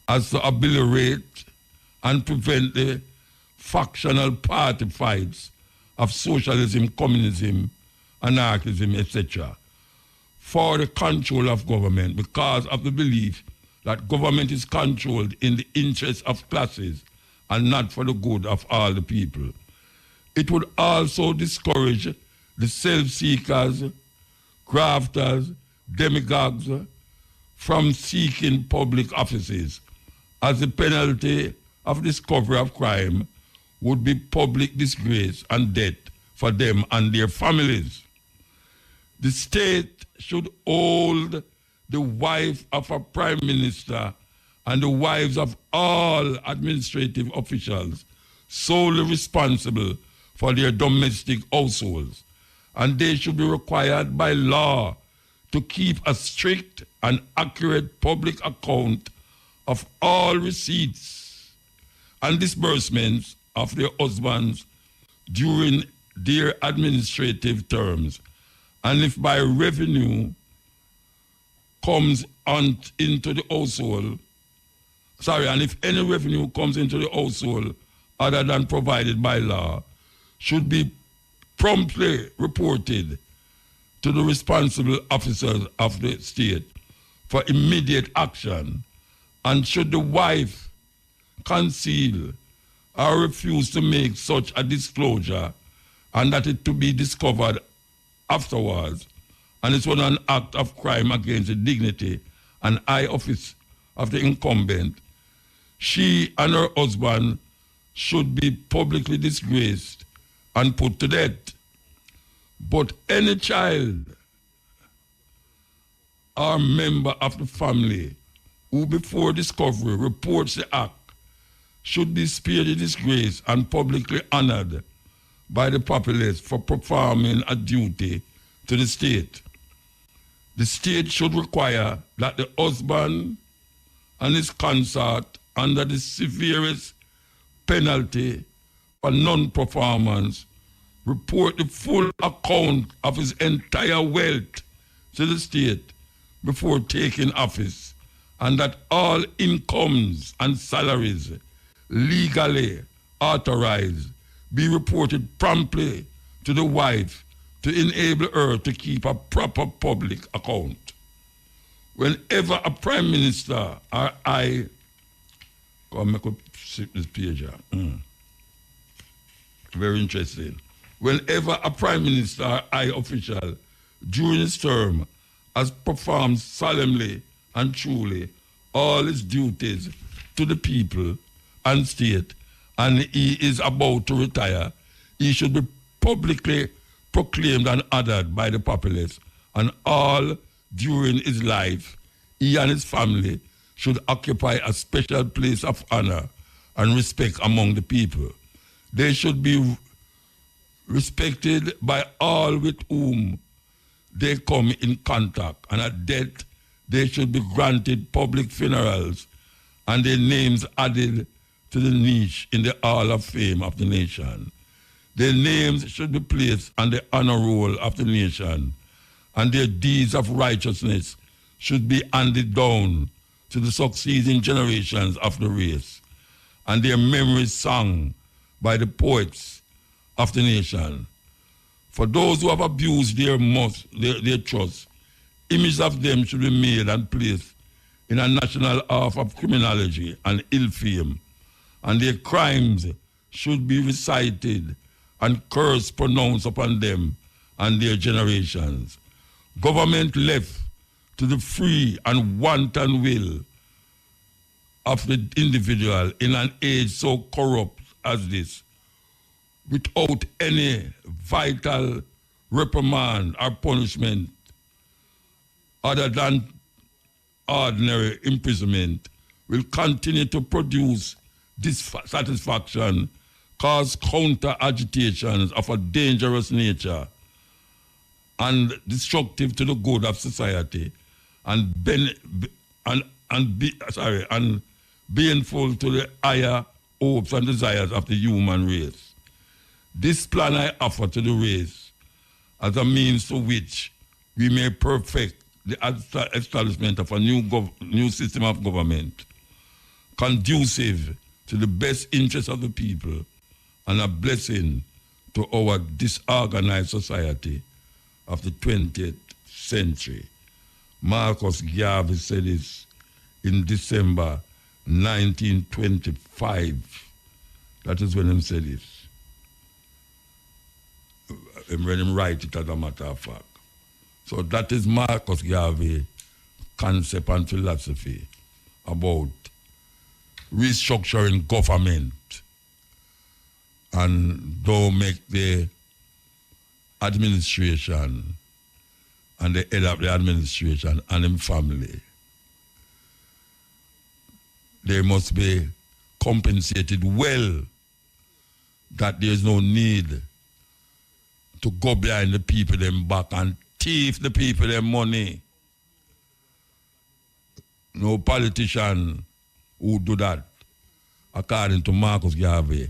Speaker 3: as to obligate and prevent the factional party fights of socialism, communism, anarchism, etc., for the control of government, because of the belief that government is controlled in the interest of classes and not for the good of all the people. It would also discourage the self-seekers, grafters, demagogues from seeking public offices, as the penalty of discovery of crime would be public disgrace and death for them and their families. The state should hold the wife of a prime minister and the wives of all administrative officials solely responsible for their domestic households, and they should be required by law to keep a strict and accurate public account of all receipts and disbursements of their husbands during their administrative terms, and if by revenue comes into the household, and if any revenue comes into the household other than provided by law, should be promptly reported to the responsible officers of the state for immediate action, and should the wife conceal or refuse to make such a disclosure, and that it to be discovered afterwards, and it's one an act of crime against the dignity and high office of the incumbent, she and her husband should be publicly disgraced and put to death. But any child or member of the family who before discovery reports the act should be spared the disgrace and publicly honored by the populace for performing a duty to the state. The state should require that the husband and his consort, under the severest penalty for non-performance, report the full account of his entire wealth to the state before taking office, and that all incomes and salaries legally authorized be reported promptly to the wife to enable her to keep a proper public account. Whenever a prime minister or make up this page here. Very interesting. Whenever a prime minister or high official during his term has performed solemnly and truly all his duties to the people and state, and he is about to retire, he should be publicly proclaimed and honored by the populace, and all during his life, he and his family should occupy a special place of honor and respect among the people. They should be respected by all with whom they come in contact, and at death they should be granted public funerals and their names added to the niche in the Hall of Fame of the nation. Their names should be placed on the honor roll of the nation, and their deeds of righteousness should be handed down to the succeeding generations of the race, and their memories sung by the poets of the nation. For those who have abused their trust, images of them should be made and placed in a national half of criminology and ill fame, and their crimes should be recited and curse pronounced upon them and their generations. Government left to the free and wanton will of the individual in an age so corrupt as this, without any vital reprimand or punishment other than ordinary imprisonment, will continue to produce dissatisfaction, cause counter-agitations of a dangerous nature and destructive to the good of society, and baneful to the higher hopes and desires of the human race. This plan I offer to the race as a means to which we may perfect the establishment of a new system of government conducive to the best interests of the people and a blessing to our disorganized society of the 20th century. Marcus Garvey said this in December 1925. That is when he said this. When he write it, as a matter of fact. So that is Marcus Garvey concept and philosophy about restructuring government and don't make the administration and the head of the administration and him family. They must be compensated well, that there is no need to go behind the people them back and thief the people their money. No politician who do that, according to Marcus Garvey,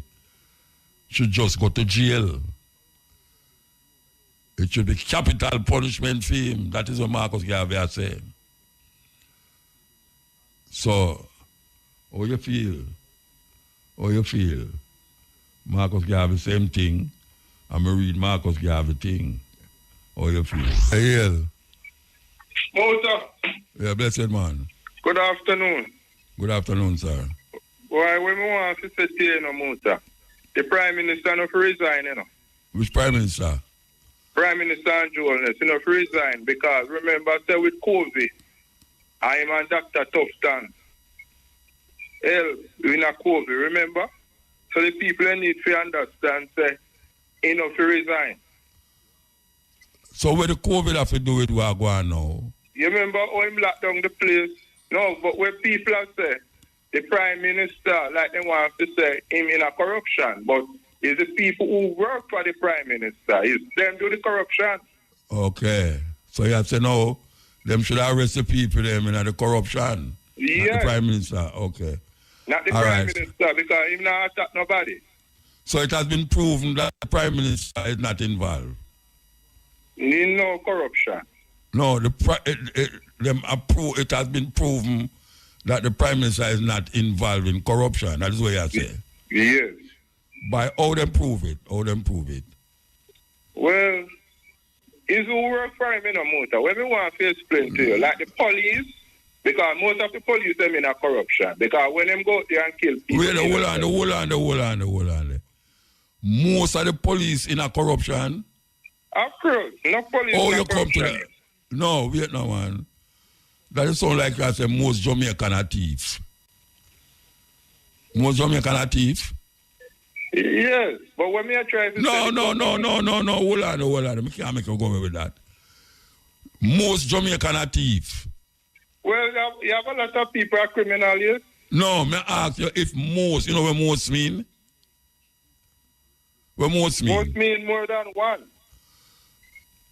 Speaker 3: should just go to jail. It should be capital punishment for him. That is what Marcus Garvey has said. So, how you feel? How you feel? Marcus Garvey, same thing. I'm going to read Marcus Garvey thing. How you feel? Hey,
Speaker 6: Motor.
Speaker 3: Yeah, blessed man.
Speaker 6: Good afternoon.
Speaker 3: Good afternoon, sir.
Speaker 6: Why, when we want to say to you, no, Muta, the Prime Minister not resign, you know.
Speaker 3: Which Prime Minister?
Speaker 6: Prime Minister and Holness, you know, resign because remember, I said with COVID, I am and Dr. Tufton. Hell, we not COVID, remember? So the people need to understand, say, enough to resign.
Speaker 3: So what the COVID have to do with what go on now?
Speaker 6: You remember how him locked down the place? No, but when people are say, the Prime Minister, like they want to say, him in a corruption, but it's the people who work for the Prime Minister. It's them do the corruption.
Speaker 3: Okay. So you have to know, them should arrest the people them in the corruption.
Speaker 6: Yes.
Speaker 3: Not the Prime Minister. Okay.
Speaker 6: Not the
Speaker 3: All
Speaker 6: Prime
Speaker 3: right.
Speaker 6: Minister, because him not attack nobody.
Speaker 3: So it has been proven that the Prime Minister is not involved.
Speaker 6: Need no corruption.
Speaker 3: No, it has been proven that the Prime Minister is not involved in corruption. That is what you say.
Speaker 6: Yes.
Speaker 3: By how them prove it? How them prove it?
Speaker 6: Well, it's who work for him in a motor. When we want to explain to you, like the police, because most of the police them in a corruption. Because when them go out there and kill people.
Speaker 3: Wait, hold on. Most of the police in a corruption.
Speaker 6: Of course, no police
Speaker 3: Oh,
Speaker 6: in
Speaker 3: you
Speaker 6: a
Speaker 3: come to
Speaker 6: corruption.
Speaker 3: that. No, wait no man. That is sound like you say most Jamaican are thieves. Most Jamaican are thieves.
Speaker 6: Yes, but when me I try to
Speaker 3: No.
Speaker 6: say
Speaker 3: Hold on. I can't make you go away with that. Most Jamaican are thieves.
Speaker 6: well, you have a lot of people are criminal, yes?
Speaker 3: No, me ask you if most, you know what most mean? What most mean?
Speaker 6: Most mean more than one.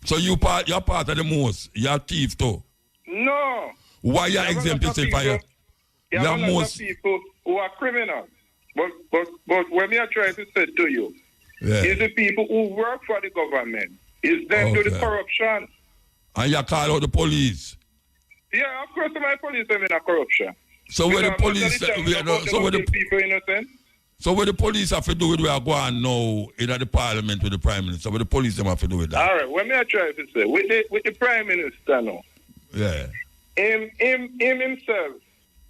Speaker 3: So you're part of the most. You're a thief too.
Speaker 6: No.
Speaker 3: Why you
Speaker 6: You have a
Speaker 3: exempt
Speaker 6: lot of
Speaker 3: yourself?
Speaker 6: people- You have a lot
Speaker 3: most.
Speaker 6: of people who are criminals. But when me I try to say to you,
Speaker 3: Yeah.
Speaker 6: it's the people who work for the government. It's them do the
Speaker 3: Okay.
Speaker 6: corruption.
Speaker 3: And you call out the police.
Speaker 6: Yeah, of course my police are in a corruption.
Speaker 3: So where the
Speaker 6: Because most
Speaker 3: police
Speaker 6: of the time,
Speaker 3: so where
Speaker 6: they
Speaker 3: the
Speaker 6: kill people innocent.
Speaker 3: so what the police have to do with where I go on now in the parliament with the Prime Minister? What the police them have to do with that?
Speaker 6: All right, what me I try to say, with the Prime Minister now,
Speaker 3: Yeah.
Speaker 6: him himself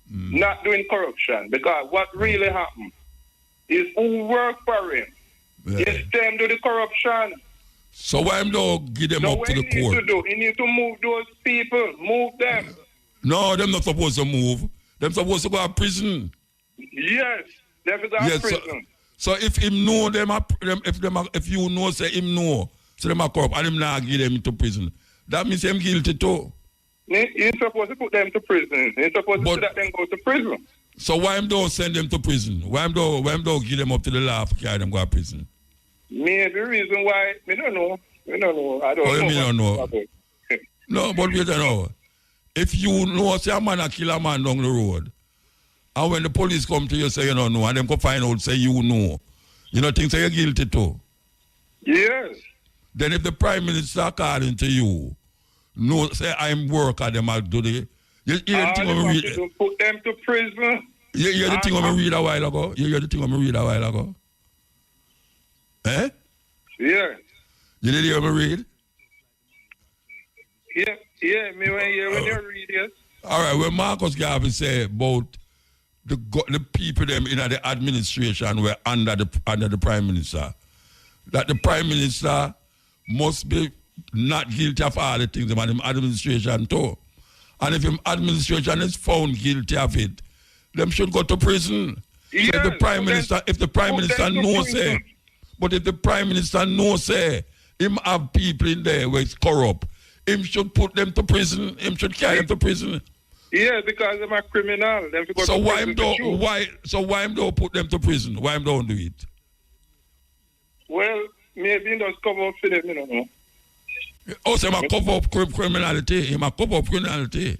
Speaker 6: not doing corruption, because what really happened is who work for him.
Speaker 3: Yeah.
Speaker 6: It's them do the corruption.
Speaker 3: So why him don't give them
Speaker 6: So
Speaker 3: up
Speaker 6: what
Speaker 3: to
Speaker 6: he
Speaker 3: the
Speaker 6: need to
Speaker 3: court?
Speaker 6: do, he need to move those people, move them.
Speaker 3: No, them not supposed to move. Them supposed to go to prison.
Speaker 6: Yes, they go to
Speaker 3: Yes,
Speaker 6: prison.
Speaker 3: so if him know if you know say him know, so them are corrupt and him not give them to prison. That means him guilty too.
Speaker 6: He's supposed to put them to prison. He's supposed
Speaker 3: But-
Speaker 6: to let them go to prison.
Speaker 3: So why him don't send them to prison? Why him don't give them up to the law for carry them go to prison?
Speaker 6: Maybe the reason why, I don't know. I don't
Speaker 3: Oh, you
Speaker 6: know.
Speaker 3: mean you don't know?
Speaker 6: about it.
Speaker 3: No, but wait a know. If you know say a man a kill a man down the road, and when the police come to you say you don't know, and them go find out say you know, you know think say you're guilty too.
Speaker 6: Yes.
Speaker 3: Then if the Prime Minister according to you, no say I'm worker, them I'll do the you hear the
Speaker 6: All
Speaker 3: thing
Speaker 6: they
Speaker 3: when
Speaker 6: have
Speaker 3: we
Speaker 6: to
Speaker 3: read
Speaker 6: do, put them to prison.
Speaker 3: you hear the thing when we read a while ago? You hear the thing when we read a while ago? Eh?
Speaker 6: Yeah.
Speaker 3: You did hear me read?
Speaker 6: Yeah, me when you read it.
Speaker 3: All right, when Marcus Garvey said about the people them in the administration were under the Prime Minister, that the Prime Minister must be not guilty of all the things about him administration too. And if him administration is found guilty of it, them should go to prison.
Speaker 6: Yes,
Speaker 3: So if the Prime Minister
Speaker 6: them to
Speaker 3: knows say,
Speaker 6: prison.
Speaker 3: but if the Prime Minister knows say, him have people in there where it's corrupt, him should put them to prison, him should carry them to prison.
Speaker 6: Yeah, because they're a criminal. Them to go
Speaker 3: So
Speaker 6: to
Speaker 3: why
Speaker 6: prison
Speaker 3: him
Speaker 6: to
Speaker 3: don't
Speaker 6: shoot.
Speaker 3: why him don't put them to prison? Why him don't do it?
Speaker 6: Well, maybe he does cover up for them, you know.
Speaker 3: Also, him a cover up criminality. Him a cover up criminality.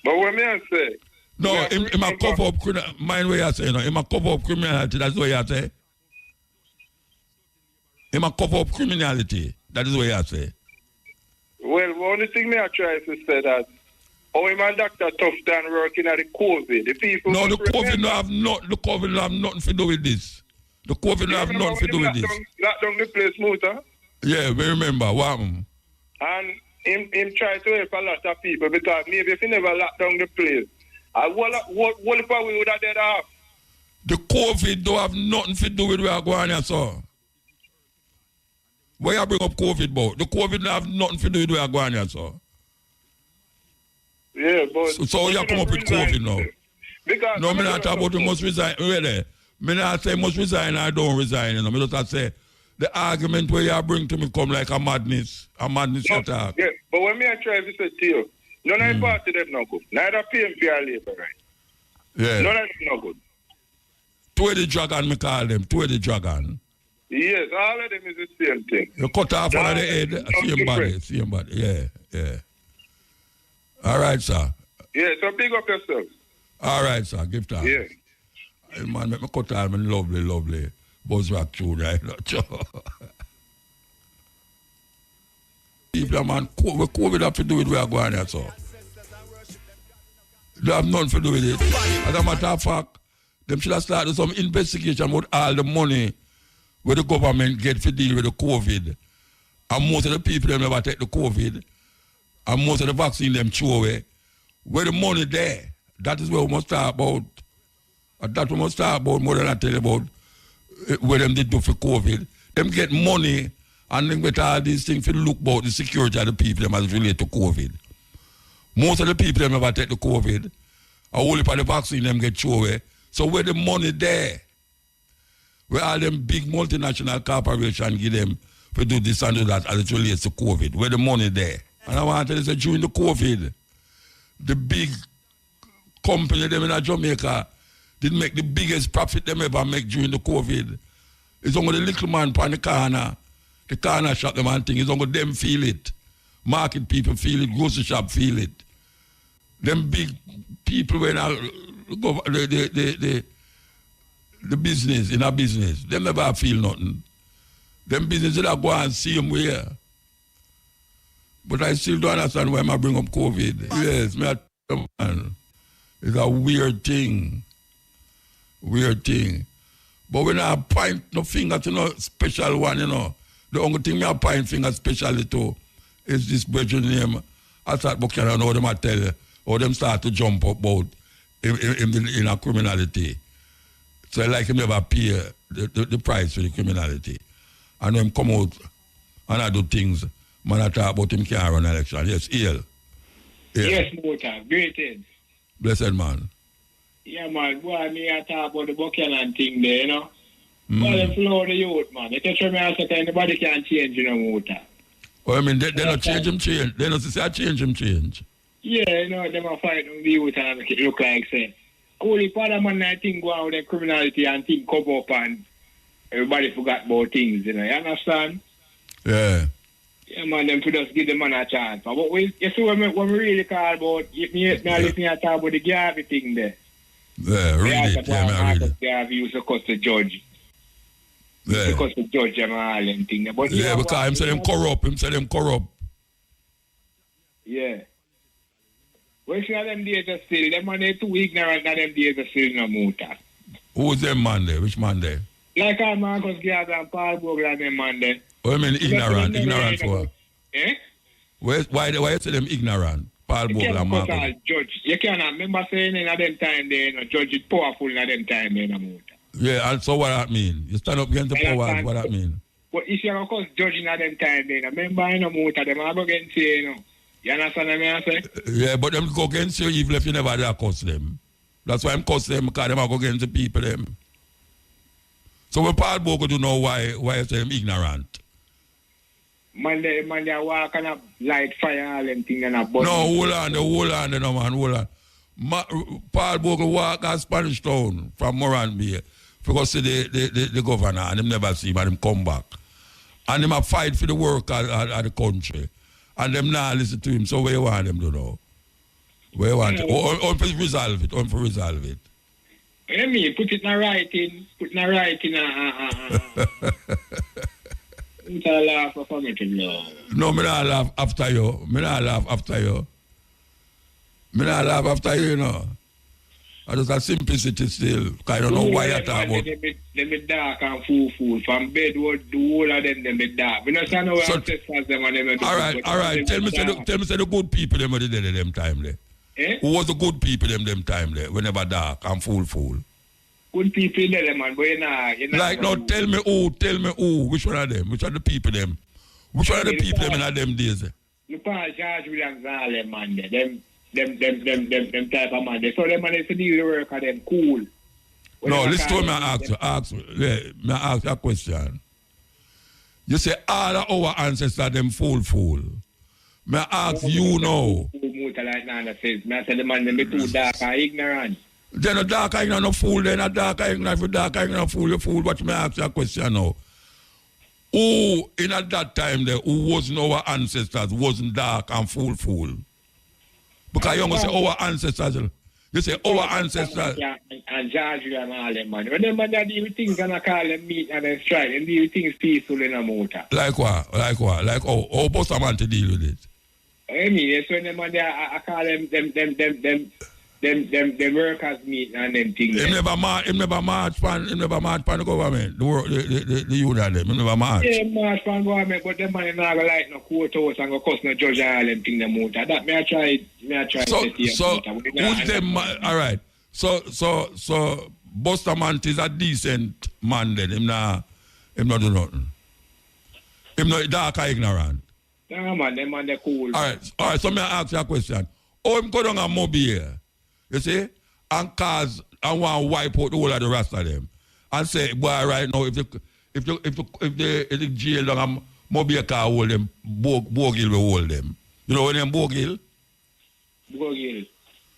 Speaker 6: But what me I say?
Speaker 3: No,
Speaker 6: Yeah,
Speaker 3: him a cover up criminality. Mind what you say, no. Him a cover up criminality. That's what you say. Him a cover up criminality. That is what you say.
Speaker 6: Well, the only thing me I try to say that, oh, him and Dr. Tufton working at the COVID. The people.
Speaker 3: No, the
Speaker 6: must
Speaker 3: COVID
Speaker 6: remember.
Speaker 3: the COVID have nothing to do with this. The COVID
Speaker 6: You
Speaker 3: have
Speaker 6: remember
Speaker 3: nothing to do
Speaker 6: when
Speaker 3: with
Speaker 6: him
Speaker 3: this.
Speaker 6: locked down the place, Muta?
Speaker 3: Yeah, we remember. What happened?
Speaker 6: And him try to help a lot of people because maybe if he never locked down the place, what if we would have dead off?
Speaker 3: The COVID don't have nothing to do with where I'm going here, sir. Why you bring up COVID about? The COVID don't have nothing to do with where I'm going here, sir.
Speaker 6: Yeah, but...
Speaker 3: So you come up with COVID now?
Speaker 6: Because...
Speaker 3: No, I'm not talking about you must resign. Really? I'm not say must resign or don't resign. You know? I just say the argument where you bring to me come like a madness attack.
Speaker 6: Yeah, but when me I try to say to you, none of the party them no good. Neither PMP or Labour, right?
Speaker 3: Yeah.
Speaker 6: None of them no good.
Speaker 3: Two the dragon, me call them. Two the dragon.
Speaker 6: Yes, all of them is the same thing.
Speaker 3: You cut off one of the head, same body. Yeah. All right, sir.
Speaker 6: Yeah, so big up yourself.
Speaker 3: All right, sir. Give time.
Speaker 6: Yeah.
Speaker 3: Hey, man, make me cut off my lovely buzz rock tune, right? People, man, COVID have to do with where I'm going here, so. They have nothing to do with it. As a matter of fact, them should have started some investigation about all the money where the government get to deal with the COVID. And most of the people them never take the COVID. And most of the vaccine them throw away. Where the money there, that is where we must talk about. And that we must talk about more than I tell you about where them did do for COVID. Them get money and then get all these things to look about the security of the people them as related to COVID. Most of the people them never take the COVID. And only for the vaccine them get thrown away. So where the money there, where all them big multinational corporations give them to do this and do that as it relates to COVID, where the money there. And I want to tell you that during the COVID, the big company them in Jamaica did make the biggest profit them ever make during the COVID. It's only the little man on the corner shop them and thing, it's only them feel it. Market people feel it, grocery shop feel it. Them big people when the business, in our business, them never feel nothing. Them business that go and see them where. But I still don't understand why I bring up COVID. Yes, man. It's a weird thing. But when I point no finger to no special one, the only thing I point finger specially to is this brethren name. I start booking and how them I tell you, how them start to jump up about in a criminality. So like him never pay the price for the criminality. And them come out and I do things. Man, I talk about him can't run election. Yes, EL.
Speaker 2: Yes, Mota. Great head.
Speaker 3: Blessed man.
Speaker 2: Yeah, man. Boy, me I talk about the Buchanan thing there, Well, they flow the youth, man. They catch me as anybody can change, Mota.
Speaker 3: Oh, I mean, they don't change him change. They don't say I change him change.
Speaker 2: Yeah, they might fight on the youth and make it look like, say. Only part of man I think go out with the criminality and think come up and everybody forgot about things, you understand?
Speaker 3: Yeah.
Speaker 2: Yeah, man, them to just give the man a chance. But you see when we really call about, I listen to talk about the Garvey thing there.
Speaker 3: Yeah, read it. Yeah, I read it.
Speaker 2: Garvey used to cuss the judge.
Speaker 3: Yeah.
Speaker 2: Because the judge and all them thing there. But
Speaker 3: yeah, because him say them corrupt.
Speaker 2: Yeah. Well, see how them days are still, them man they too ignorant that them days are still no Mota.
Speaker 3: Who's them man there? Which man there?
Speaker 2: Like Marcus Garvey and Paul Bogle and them man there.
Speaker 3: What do you mean ignorant? Ignorant for?
Speaker 2: Eh?
Speaker 3: Why you say them ignorant? Paul Bogle and Marcus.
Speaker 2: Judge. You can't remember saying in them time there, judge is powerful in them time there, Mota.
Speaker 3: Yeah, and so what that mean? You stand up against the powers, what that mean?
Speaker 2: But if you're of course judging at them time there, remember Mota, them are go against you, You understand what I say?
Speaker 3: Yeah, but them go against you even if you never dare cuss them. That's why I'm cuss them, because them are go against the people them. So when Paul Bogle do know why you say them ignorant?
Speaker 2: Man, they walk on a light fire all them thing and a button.
Speaker 3: No, hold on, no man, hold on. Paul Bogle walk at Spanish Town from Moran Bay because see the governor and him never see him and him come back. And him a fight for the work of the country. And them not listen to him, so where you want them to know? Where you want on for resolve it.
Speaker 2: I mean, put it in writing. Don't laugh for me to know.
Speaker 3: No, me not laugh after you. I just a simplicity still. I don't know why you talk about.
Speaker 2: They be dark and fool. From bedwood, the whole of them be dark. We don't know our ancestors them and them.
Speaker 3: All right. Tell me say the good people them were dead at them time there.
Speaker 2: Eh?
Speaker 3: Who was the good people them time there? Whenever dark and fool.
Speaker 2: Good people there, man, but you're not
Speaker 3: Like now, tell me who. Which one of them? Which are the people them? Which one of the people them in them days?
Speaker 2: The Paul George Williams and all them, man, them type of man. So them man, if you do the work of them, cool.
Speaker 3: No, listen to me, I ask you a question. You say all of our ancestors them fool. May I ask you now.
Speaker 2: Like Nana says, I say the man them be too dark and ignorant.
Speaker 3: Then a dark ignorant no fool, then a dark ignorant, if a dark ignorant fool, you fool. But may I ask you a question now. Who in at that time there, who wasn't our ancestors, wasn't dark and fool? Because you must say our ancestors. You say our ancestors.
Speaker 2: And George and all them, man. When them man they deal with things and I call them meet and then strike, and deal with things peaceful in a motor.
Speaker 3: Like what? Like how Buster man to deal with it?
Speaker 2: I mean, it's when them man I call them workers meet and them things.
Speaker 3: Him never march pan the government. The union them. Him never march.
Speaker 2: Yeah, march pan government, but them man not go like no courthouse and go cuss no judge and all them thing the motor. That me I try.
Speaker 3: So who's them? All right. So Buster man is a decent man then. Him not do nothing. Him not dark or ignorant.
Speaker 2: No man, them man they cool.
Speaker 3: All right. So me ask you a question. Oh, him go down a mobile, you see, and cause and want to wipe out the whole of the rest of them, and say, boy, right now if the jail down a mobile car hold them, Bogil will hold them. You know what name Bogil?
Speaker 2: Bogil.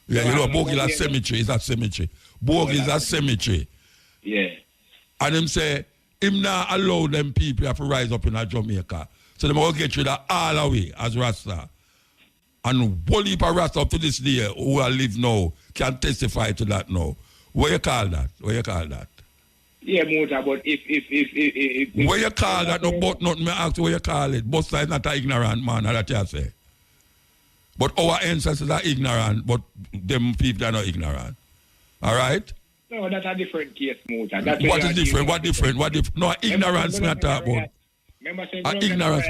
Speaker 3: Yeah, you know Bogil is cemetery. It's a cemetery. Bogil is a cemetery.
Speaker 2: Yeah.
Speaker 3: And him say him not allow them people to rise up in a Jamaica. So they will get rid of all away as Rasta. And one heap of Rasta up to this day who are live now can testify to that now. What you call that?
Speaker 2: Yeah, Mota, but if
Speaker 3: what you call that? No, but not me ask you what you call it. Buster is not an ignorant man, that you say. But our ancestors are ignorant, but them people are not ignorant. All right?
Speaker 2: No, that's a different case, Mota.
Speaker 3: What is different? What different? No, ignorance me talk about.
Speaker 2: Remember saying
Speaker 3: ignorance.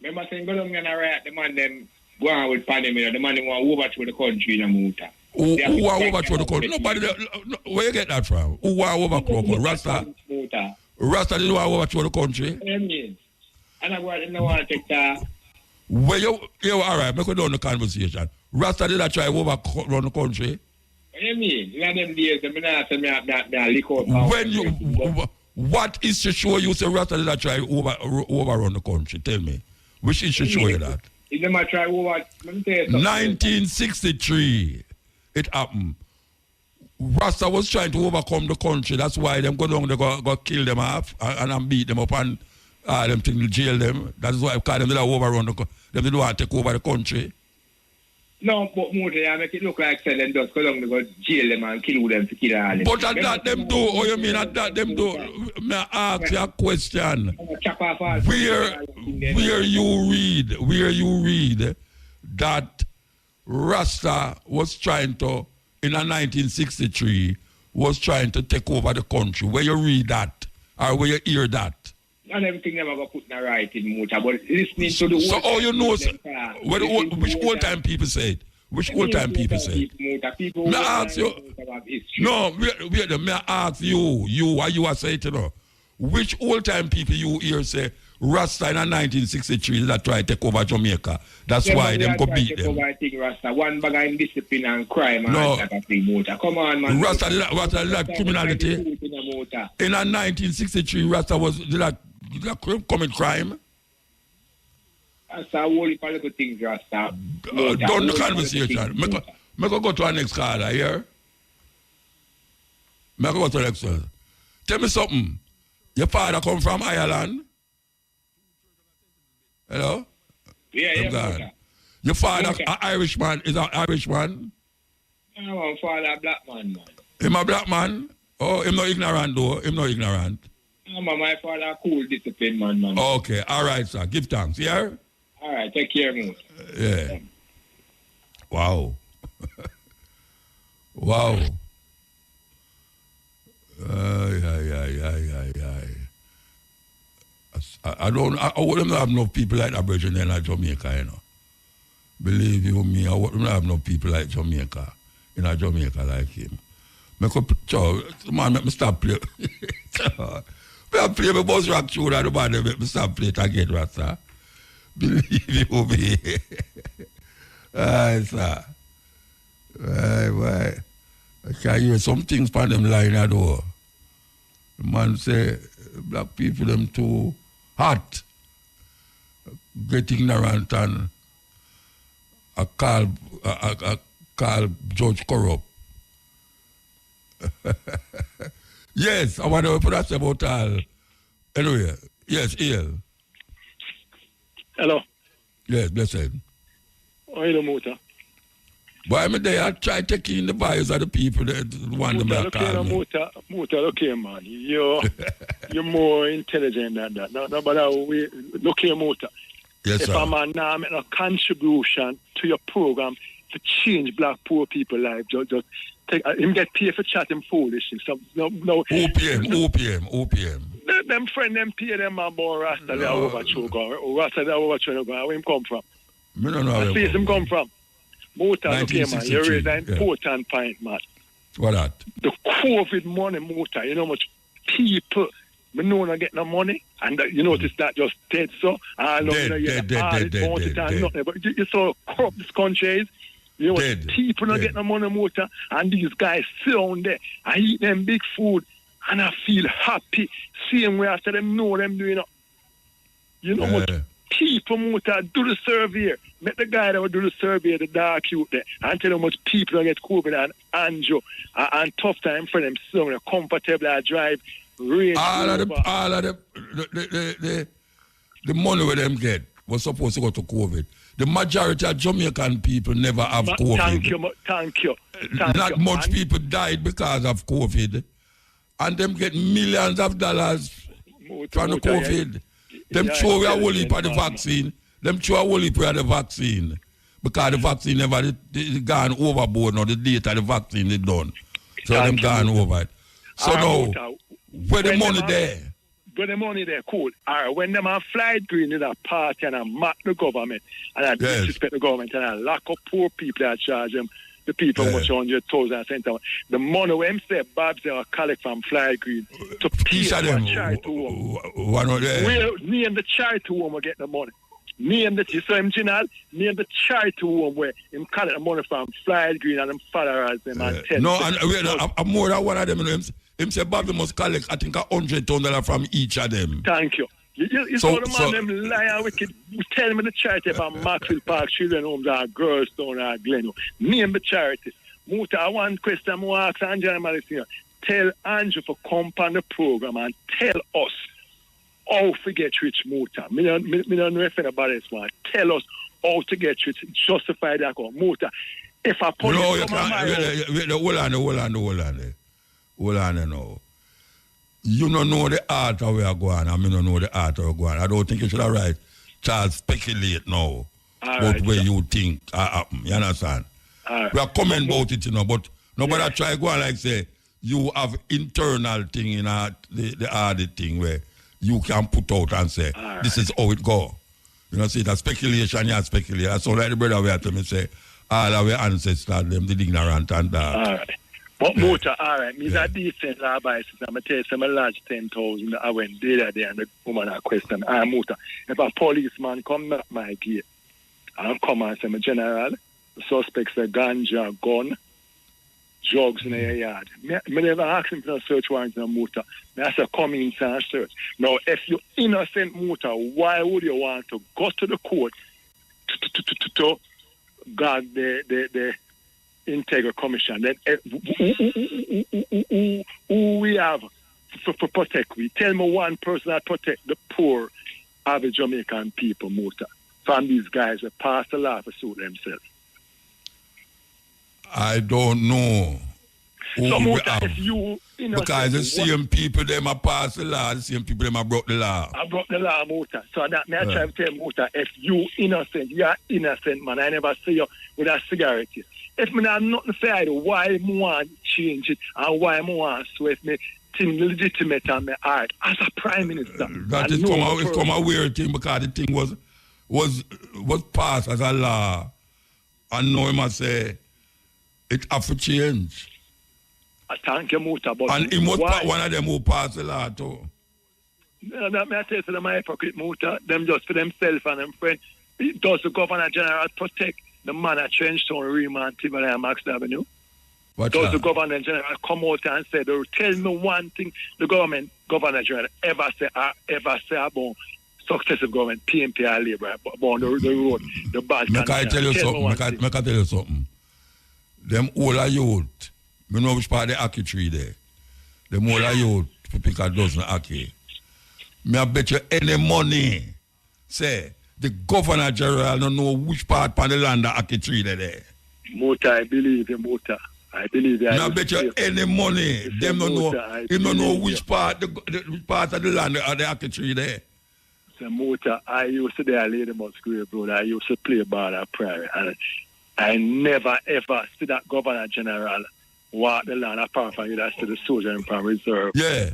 Speaker 2: Remember saying go down and riot, the man them go on with pandemic, the man them want overthrow the country in a Mota.
Speaker 3: Who want overthrow the country? Nobody. Where you get that from? Who want overthrow the country? Rasta. Rasta didn't want overthrow the country.
Speaker 2: And I want to take that.
Speaker 3: Where you all right? Make we down the conversation. Rasta did try overrun the country.
Speaker 2: What do you mean? In them days, the man said me lick out.
Speaker 3: When you. What is to show you say Rasta did try overrun the country? Tell me. Which is to show you that?
Speaker 2: He never try over.
Speaker 3: 1963, it happened. Rasta was trying to overcome the country. That's why them go down, they go kill them off and beat them up and them things jail them. That is why because them did overrun the country. Them did want to take over the country.
Speaker 2: No, but more they make it look like selling does go down to go jail them and kill them to kill all them.
Speaker 3: But at that them do, oh you mean at that them do? May I ask you a question? Where you read that Rasta was trying to, in 1963, was trying to take over the country. Where you read that? Or where you hear that?
Speaker 2: Not everything never go put in the writing, Muta, but listening to the
Speaker 3: so all you know, which old time people say it? Which old time people say it? May I ask you? No, wait, may I ask you what you are saying to know? Which old time people you hear say Rasta in 1963 that try to take over Jamaica? That's why them go beat them.
Speaker 2: Rasta, one bag of indiscipline and crime and
Speaker 3: no.
Speaker 2: that thing, Muta. Come on, man.
Speaker 3: Rasta like criminality. In 1963, Rasta did that commit crime.
Speaker 2: That's a whole heap of little things, Rasta.
Speaker 3: Done the conversation. Make go to our next card, here. Make go to the next one. Tell me something. Your father come from Ireland? Hello?
Speaker 2: Yeah.
Speaker 3: Your father, an Irishman, is an Irishman?
Speaker 2: No, my father a black man.
Speaker 3: Him a black man? Oh, him not ignorant though. Him not ignorant.
Speaker 2: No, my father a cool, disciplined man.
Speaker 3: Okay, all right, sir. Give thanks, yeah?
Speaker 2: All right, take care, man.
Speaker 3: Yeah. Wow. Wow. I wouldn't have no people like Aboriginal in Jamaica, you know. Believe you me, I wouldn't have no people like Jamaica, in a Jamaica like him. Man, make me stop playing. I play my bus rock tune and the man make me stop playing it again, Rasta. Believe you me. Aye, sir. Why? I can hear some things from them line at door. The man say, black people, them too hot. Get ignorant and I call Judge corrupt. Yes, I want to put that about all. Anyway, yes, Ian.
Speaker 7: Hello.
Speaker 3: Yes, blessed.
Speaker 7: How are you doing, Muta?
Speaker 3: But I'm there, I try to take in the values of the people that want them to call me.
Speaker 7: Muta, look here, man. You're more intelligent than that. No, but look here, Muta.
Speaker 3: Yes,
Speaker 7: if
Speaker 3: sir.
Speaker 7: a man now make a contribution to your program to change black poor people's lives, just take him get paid for chatting foolish. So, no. OPM. Them friend them pay them about Rasta they overthrow go. Rasta they overthrow go. Where him come from?
Speaker 3: Me don't know
Speaker 7: where him come from. Muta, look here, man. You raise an important point, man.
Speaker 3: What that?
Speaker 7: The COVID money, Muta. You know how much people we know not get no money, and you notice that just dead. So I know
Speaker 3: dead.
Speaker 7: But you saw how corrupt this country is. You know, people not get no money, Muta, and these guys sit down there. I eat them big food, and I feel happy. Same way after them know them doing it. You know what? People, Muta, do the survey. Met the guy that would do the survey, the dark youth there, and tell them how much people that get COVID and Anjo and tough time for them. So they're comfortable, I drive. All of the
Speaker 3: money where them get was supposed to go to COVID. The majority of Jamaican people never have COVID.
Speaker 7: Thank you.
Speaker 3: Not much people died because of COVID. And them get millions of dollars from the COVID. Them throw away a whole heap of the vaccine. Them throw a whole heap of the vaccine. Because the vaccine never gone overboard now. The date of the vaccine is done. So them gone over it. So now, where the money there?
Speaker 7: Where the money there, cool. All right, when them are flight green in a party and I mock the government and I disrespect the government and I lock up poor people that charge them, the people much 100,000 cents. The money when say Babs they are collect from flight green to pay for charity home. Name the charity home will get the money. Name the name the charity home where him collect the money from flight green and them followers them and tell.
Speaker 3: No, and I'm more than one of them. Him say Bobby must collect, I think, $100 from each of them.
Speaker 7: Thank you. You saw the man, them liar wicked. Tell me the charity about Maxwell Park, Children Homes, or Girls Town, or Glenwood. Name the charity. Muta, I want question I ask Angela Malicia. Tell Andrew to come on the program and tell us how to get rich, Muta. Me don't know anything about this one. Tell us how to get rich. Justify that. Muta, if I put
Speaker 3: Hold on now. You don't know the art of where going, and I don't know the art of where going. I don't think you should have right. Charles, speculate now about where you think happen. You understand? We are coming about it, but nobody try go on like say you have internal thing in the audit thing where you can put out and say this is how it go. You know, see that speculation, speculate. That's all like the brother we have to me say all our ancestors, them the ignorant and that.
Speaker 7: All right. But Muta, all right, me's a decent law bias. I'm going to tell you some large 10,000 I went there and the woman a question. Muta, if a policeman come knock my gate and come and say, my general, the suspects are ganja, gun, drugs in their yard. Me never ask him for a search warrant in Muta. I say, come inside and search. Now, if you're innocent, Muta, why would you want to go to the court to guard the Integral Commission? Then who we have for protect we? Tell me one person that protect the poor average Jamaican people, Muta, from these guys that pass the law to suit themselves.
Speaker 3: I don't know.
Speaker 7: So Muta, if you
Speaker 3: because the same people them are pass the law, the same people them are broke the law.
Speaker 7: I broke the law, Muta. So that may I try to tell Muta, if you innocent, you are innocent, man. I never see you with a cigarette. If me not nothing to say, why me want change it and why me want so if me thing legitimate on my heart as a prime minister.
Speaker 3: That is come a weird thing because the thing was passed as a law, and now he must say it have to change.
Speaker 7: I thank you, Muta, but
Speaker 3: And he must one of them who passed the law too.
Speaker 7: That may I tell you to them hypocrite, Muta, them just for themselves and them friends. Does the Governor General protect the man at Trenchtown, Remand, Tivoli, and Max Avenue? Does the Governor General come out and say, tell me one thing the Governor General ever say about successive government, PMP or Labour, about the road, the bad
Speaker 3: condition? I tell you something. Them older youth, you know which part of the Aki tree there. Them older youth, to pick a dozen Aki. I bet you any money, say, the Governor General don't know which part of the land the Aki tree there.
Speaker 7: Muta, I believe you, Muta. I believe that.
Speaker 3: I bet you any money, them don't know. He don't know which part of the land are the Aki tree there.
Speaker 7: So Muta, I used to be a Lady Musgrave Road. I used to play ball at Prairie, and I never ever see that Governor General walk the land apart from that's to the Soldier Empire Reserve.
Speaker 3: Yeah.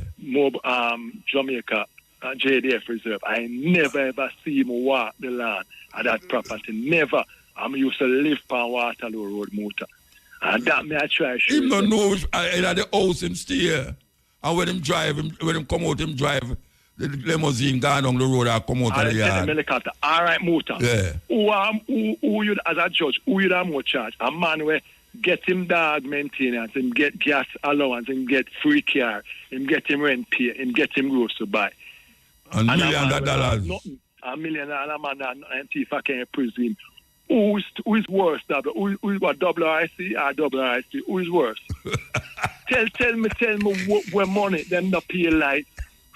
Speaker 7: Jamaica, JDF Reserve. I never ever see him walk the land at that property. Never. I'm used to live on Waterloo Road, Muta. And that may I try to show you.
Speaker 3: He don't know if at the house him stay here. And when him come out, him drive the limousine gone down the road and come out of the yard.
Speaker 7: All right, Muta.
Speaker 3: Yeah.
Speaker 7: Who you, as a judge, who you have more charge? A man where get him dog maintenance, him get gas allowance, him get free car, him get him rent pay, him get him groceries to buy.
Speaker 3: And $1 million.
Speaker 7: $1 million man and if I can presume. Who is worse, who is what, WRC or WRC? Who is worse? tell me where money them not pay like.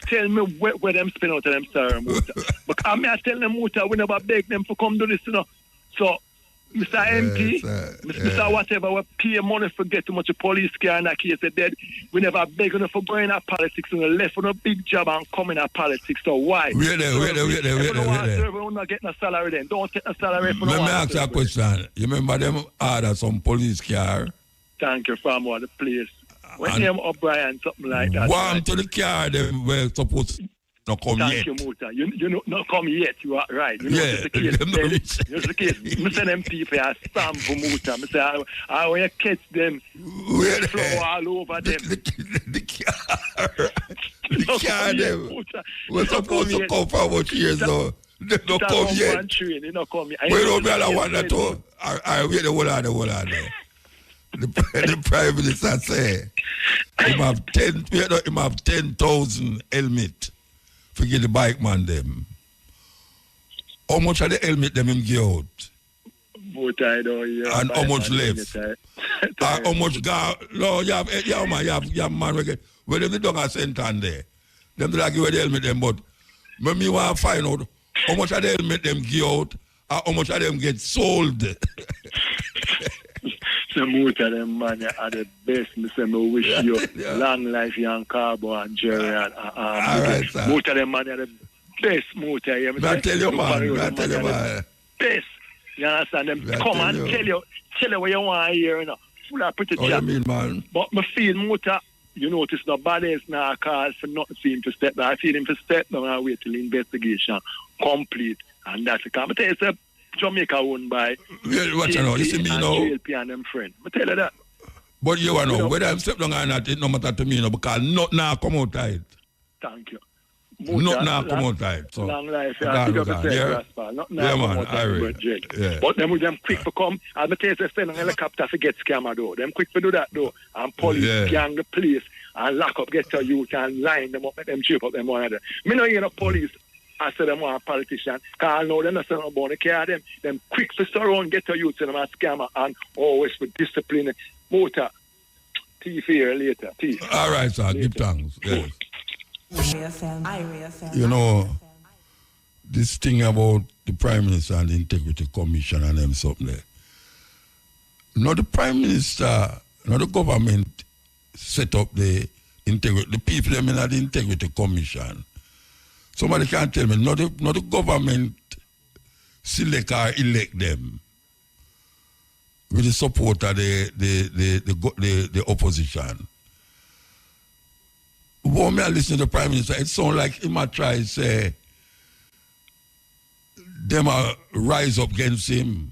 Speaker 7: Tell me where them spend out of them sorry, Muta. But I tell them, Muta, we never beg them to come do this, you know. So, Mr. MP, Mr. Whatever, we pay money for get too much police car and that case of dead. We never beg them for going to politics and left on a big job and coming to politics. So why?
Speaker 3: Wait there.
Speaker 7: We're not getting a salary then. Don't take a salary for no one.
Speaker 3: Let me ask you a question. You remember them order some police car?
Speaker 7: Thank you, from the place. When name O'Brien, something like that.
Speaker 3: One to the car, they were supposed to not come yet.
Speaker 7: Thank you, Muta. You not come yet. You are right. You know,
Speaker 3: yeah,
Speaker 7: the case. It's the case. I send them people a stamp for Muta. I say, I want to catch them. Flow all over them.
Speaker 3: The car, them. We're supposed to come for about years now. They don't come yet.
Speaker 7: They don't come yet.
Speaker 3: We don't be able one at all. I wait the whole lot. The Prime Minister say him have 10,000 helmet to get the bike man them. How much of the helmet them him give out?
Speaker 7: But I don't hear.
Speaker 3: And how much left? How much no, you have man where them don't have center on there. Them do not give the helmet them, but when me want to find out how much of the helmet them give out and how much of them get sold.
Speaker 7: The Muta, them man are the best. I wish you long life, young Carbo and Jerry. Muta, them man are the best. Muta,
Speaker 3: I tell you, man.
Speaker 7: Best. You understand? Them come and tell you what you want to hear. You know, full of pretty
Speaker 3: job. You mean, man?
Speaker 7: But I feel Muta, you notice no bad is now cause for not seem to step down. I feel him to step down and wait till the investigation complete. And that's the kind. But it's a Jamaica owned by
Speaker 3: what you know, you see me now.
Speaker 7: GLP and them friend. I tell you that.
Speaker 3: But you know, whether I'm step down or not, it no matter to me, because not now come out tight.
Speaker 7: Thank you.
Speaker 3: Not now come out tight. So
Speaker 7: long life, yeah. Not now come out tight.
Speaker 3: Yeah.
Speaker 7: But them quick to come. I'll tell you, send a helicopter to get scammer though. Them quick to do that though. And police gang the place and lock up, get to youth and line them up, make them chip up them one another. Me no hear no police. I said them want a politician. Because I know them not saying about the care them quick to surround, get to youth and them a scammer and always for discipline. Motor. Thief here later. Thief.
Speaker 3: All right, sir. Later. Give thanks. Yes. You know, this thing about the Prime Minister and the Integrity Commission and them something there. Not the Prime Minister, not the government set up the integrity, the people them in the Integrity Commission. Somebody can tell me, not the government select or elect them with the support of the opposition. when I listen to the Prime Minister, it sounds like he might try to say, them rise up against him.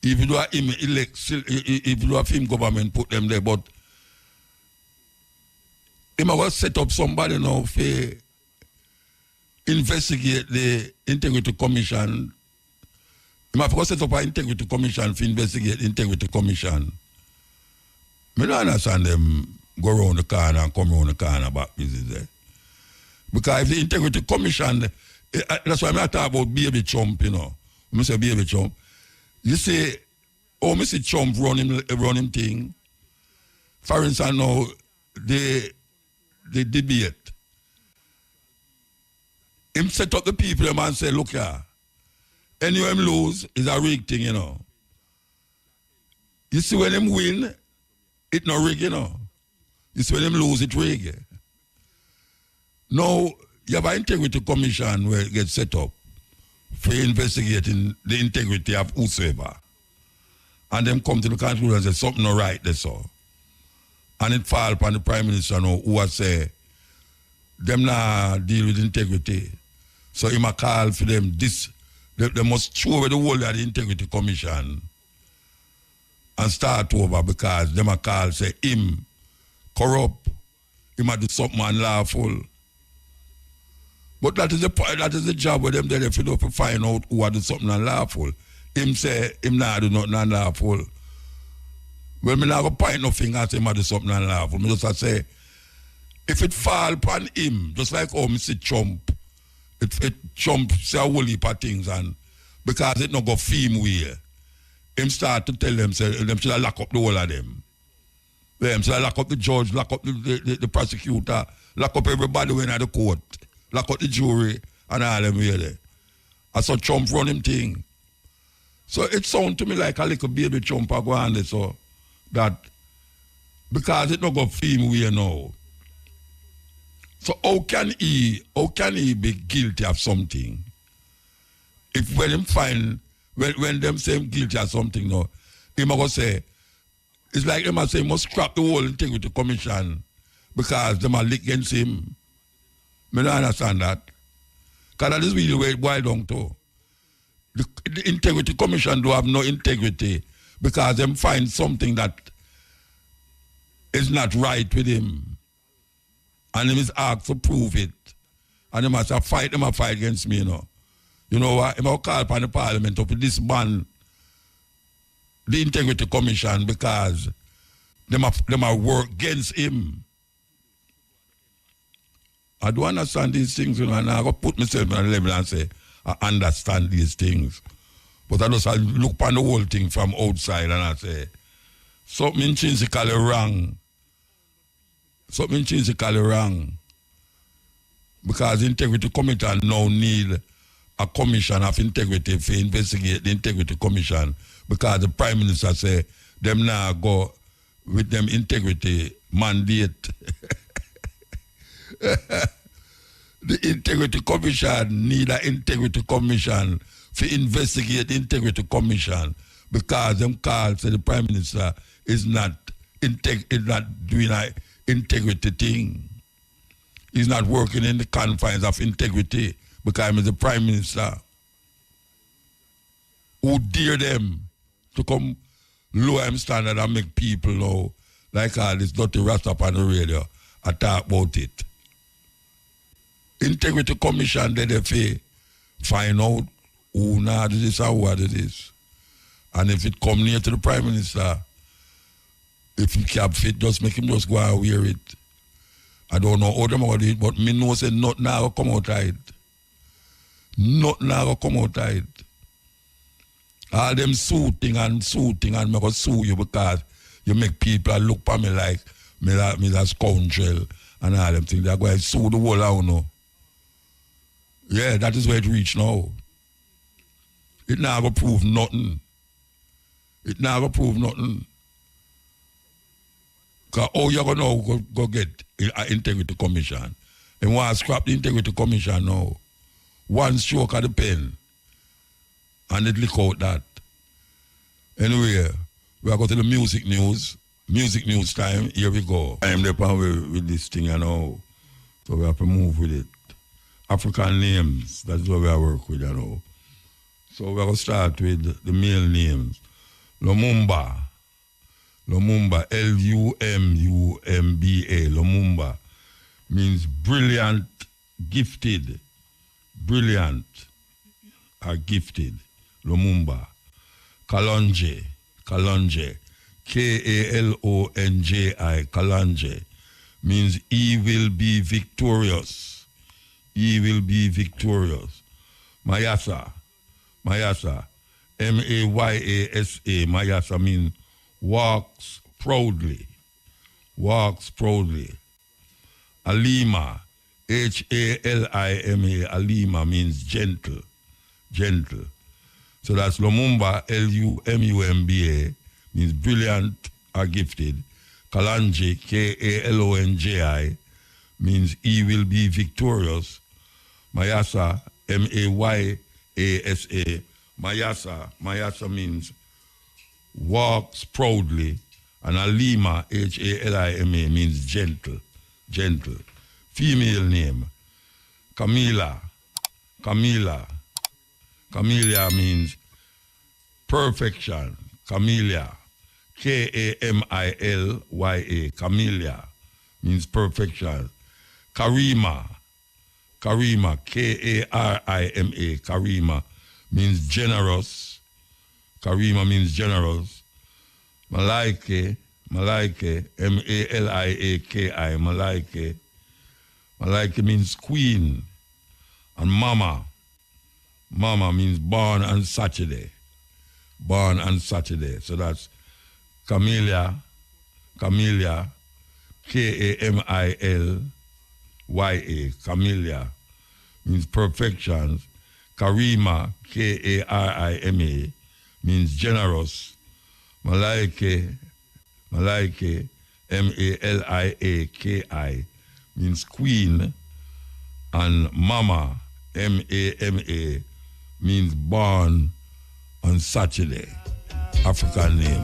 Speaker 3: Even though him elect, even though him government put them there, but he might set up somebody now for investigate the Integrity Commission. He might set up an Integrity Commission for investigate the Integrity Commission. I don't understand them go around the corner and come around the corner back visit there. Because if the Integrity Commission, that's why I talk about baby Trump, you know. When I say baby Trump, you say, oh, Mr. Trump run him thing. For instance, now, the debate. Him set up the people and say, look here, anyway him lose is a rigged thing, you know. You see when him win, it not rigged, you know. You see when him lose, it rigged. Now, you have an integrity commission where it gets set up for investigating the integrity of whosoever. And them come to the conclusion and say something not right, that's all. And it fall upon the Prime Minister now who has say, them not deal with integrity. So he might call for them this, they must throw away the whole of the Integrity Commission and start over because them a call say him corrupt, he might do something unlawful. But that is the job with them there if you don't find out who are doing something unlawful. Him say him not do nothing unlawful. Well, me not go point no finger and say him do something unlawful. Me just say if it fall upon him, just like how me see Trump, it Trump say a whole heap of things and because it not go fame way, him start to tell them say them should lock up the whole of them. Them should lock up the judge, lock up the prosecutor, lock up everybody when at the court. Lock up the jury and all them really. I saw Trump run him thing. So it sounds to me like a little baby Trump go on there, so that because it not got fame way now. So how can he be guilty of something? If when him find when them say him guilty of something now, he might go say it's like them say he must scrap the whole Integrity Commission because them are licked against him. I don't understand that. Because that is really where it boils down to. The Integrity Commission do have no integrity because them find something that is not right with him. And him is asked to prove it. And them has to fight, them a fight against me, you know. You know what? Him will call upon the Parliament to disband the Integrity Commission because them are work against him. I do understand these things, you know, and I go put myself on a level and say, I understand these things. But I just look upon the whole thing from outside and I say, something intrinsically wrong. Something intrinsically wrong. Because the Integrity Commission now need a commission of integrity to investigate the Integrity Commission. Because the Prime Minister say, them now go with them integrity mandate. The Integrity Commission need an Integrity Commission to investigate the Integrity Commission because them calls say the Prime Minister is not doing an integrity thing. He's not working in the confines of integrity because he's the Prime Minister. Who dare them to come lower him standard and make people know like all this dirty rasta up on the radio and talk about it. Integrity Commission they find out who not do this or what it is. And if it come near to the Prime Minister, if he can't fit, just make him just go and wear it. I don't know how them about it, but me know say nothing now come outside. Nothing now come outside. All them suiting and me go sue you because you make people look for me like me a scoundrel and all them things. They're going to sue the whole out now. Yeah, that is where it reached now. It now go prove nothing. It now go prove nothing. Because how you going to go get an Integrity Commission? And want to scrap the Integrity Commission now. One stroke of the pen. And it leak out that. Anyway, we are going to the music news. Music news time. Here we go. I am the power with this thing, you know. So we have to move with it. African names. That's what we are work with, you know. So we're going to start with the male names. Lumumba. Lumumba. Lumumba. Lumumba means brilliant, gifted. Brilliant or gifted. Lumumba. Kalonji. Kalonji. Kalonji. Kalonji means he will be victorious. He will be victorious. Mayasa. Mayasa. Mayasa. Mayasa means walks proudly. Walks proudly. Alima. Halima. Alima means gentle. Gentle. So that's Lumumba, Lumumba, means brilliant or gifted. Kalonji, Kalonji, means he will be victorious. Mayasa, Mayasa, Mayasa means walks proudly. And Halima, Halima, means gentle. Gentle. Female name, Camila. Camila. Camellia means perfection. Camellia. Kamilya. Camellia means perfection. Karima. Karima. Karima. Karima means generous. Karima means generous. Malaike. Malaike. Malaki. Malaike. Malaike means queen. And mama. Mama means born on Saturday. Born on Saturday. So that's Camellia, Camellia, Kamilya, Camellia means perfections. Karima, Karima, means generous. Malaike, Malaike, Malaki, means queen. And Mama, Mama, means born on Saturday. African name.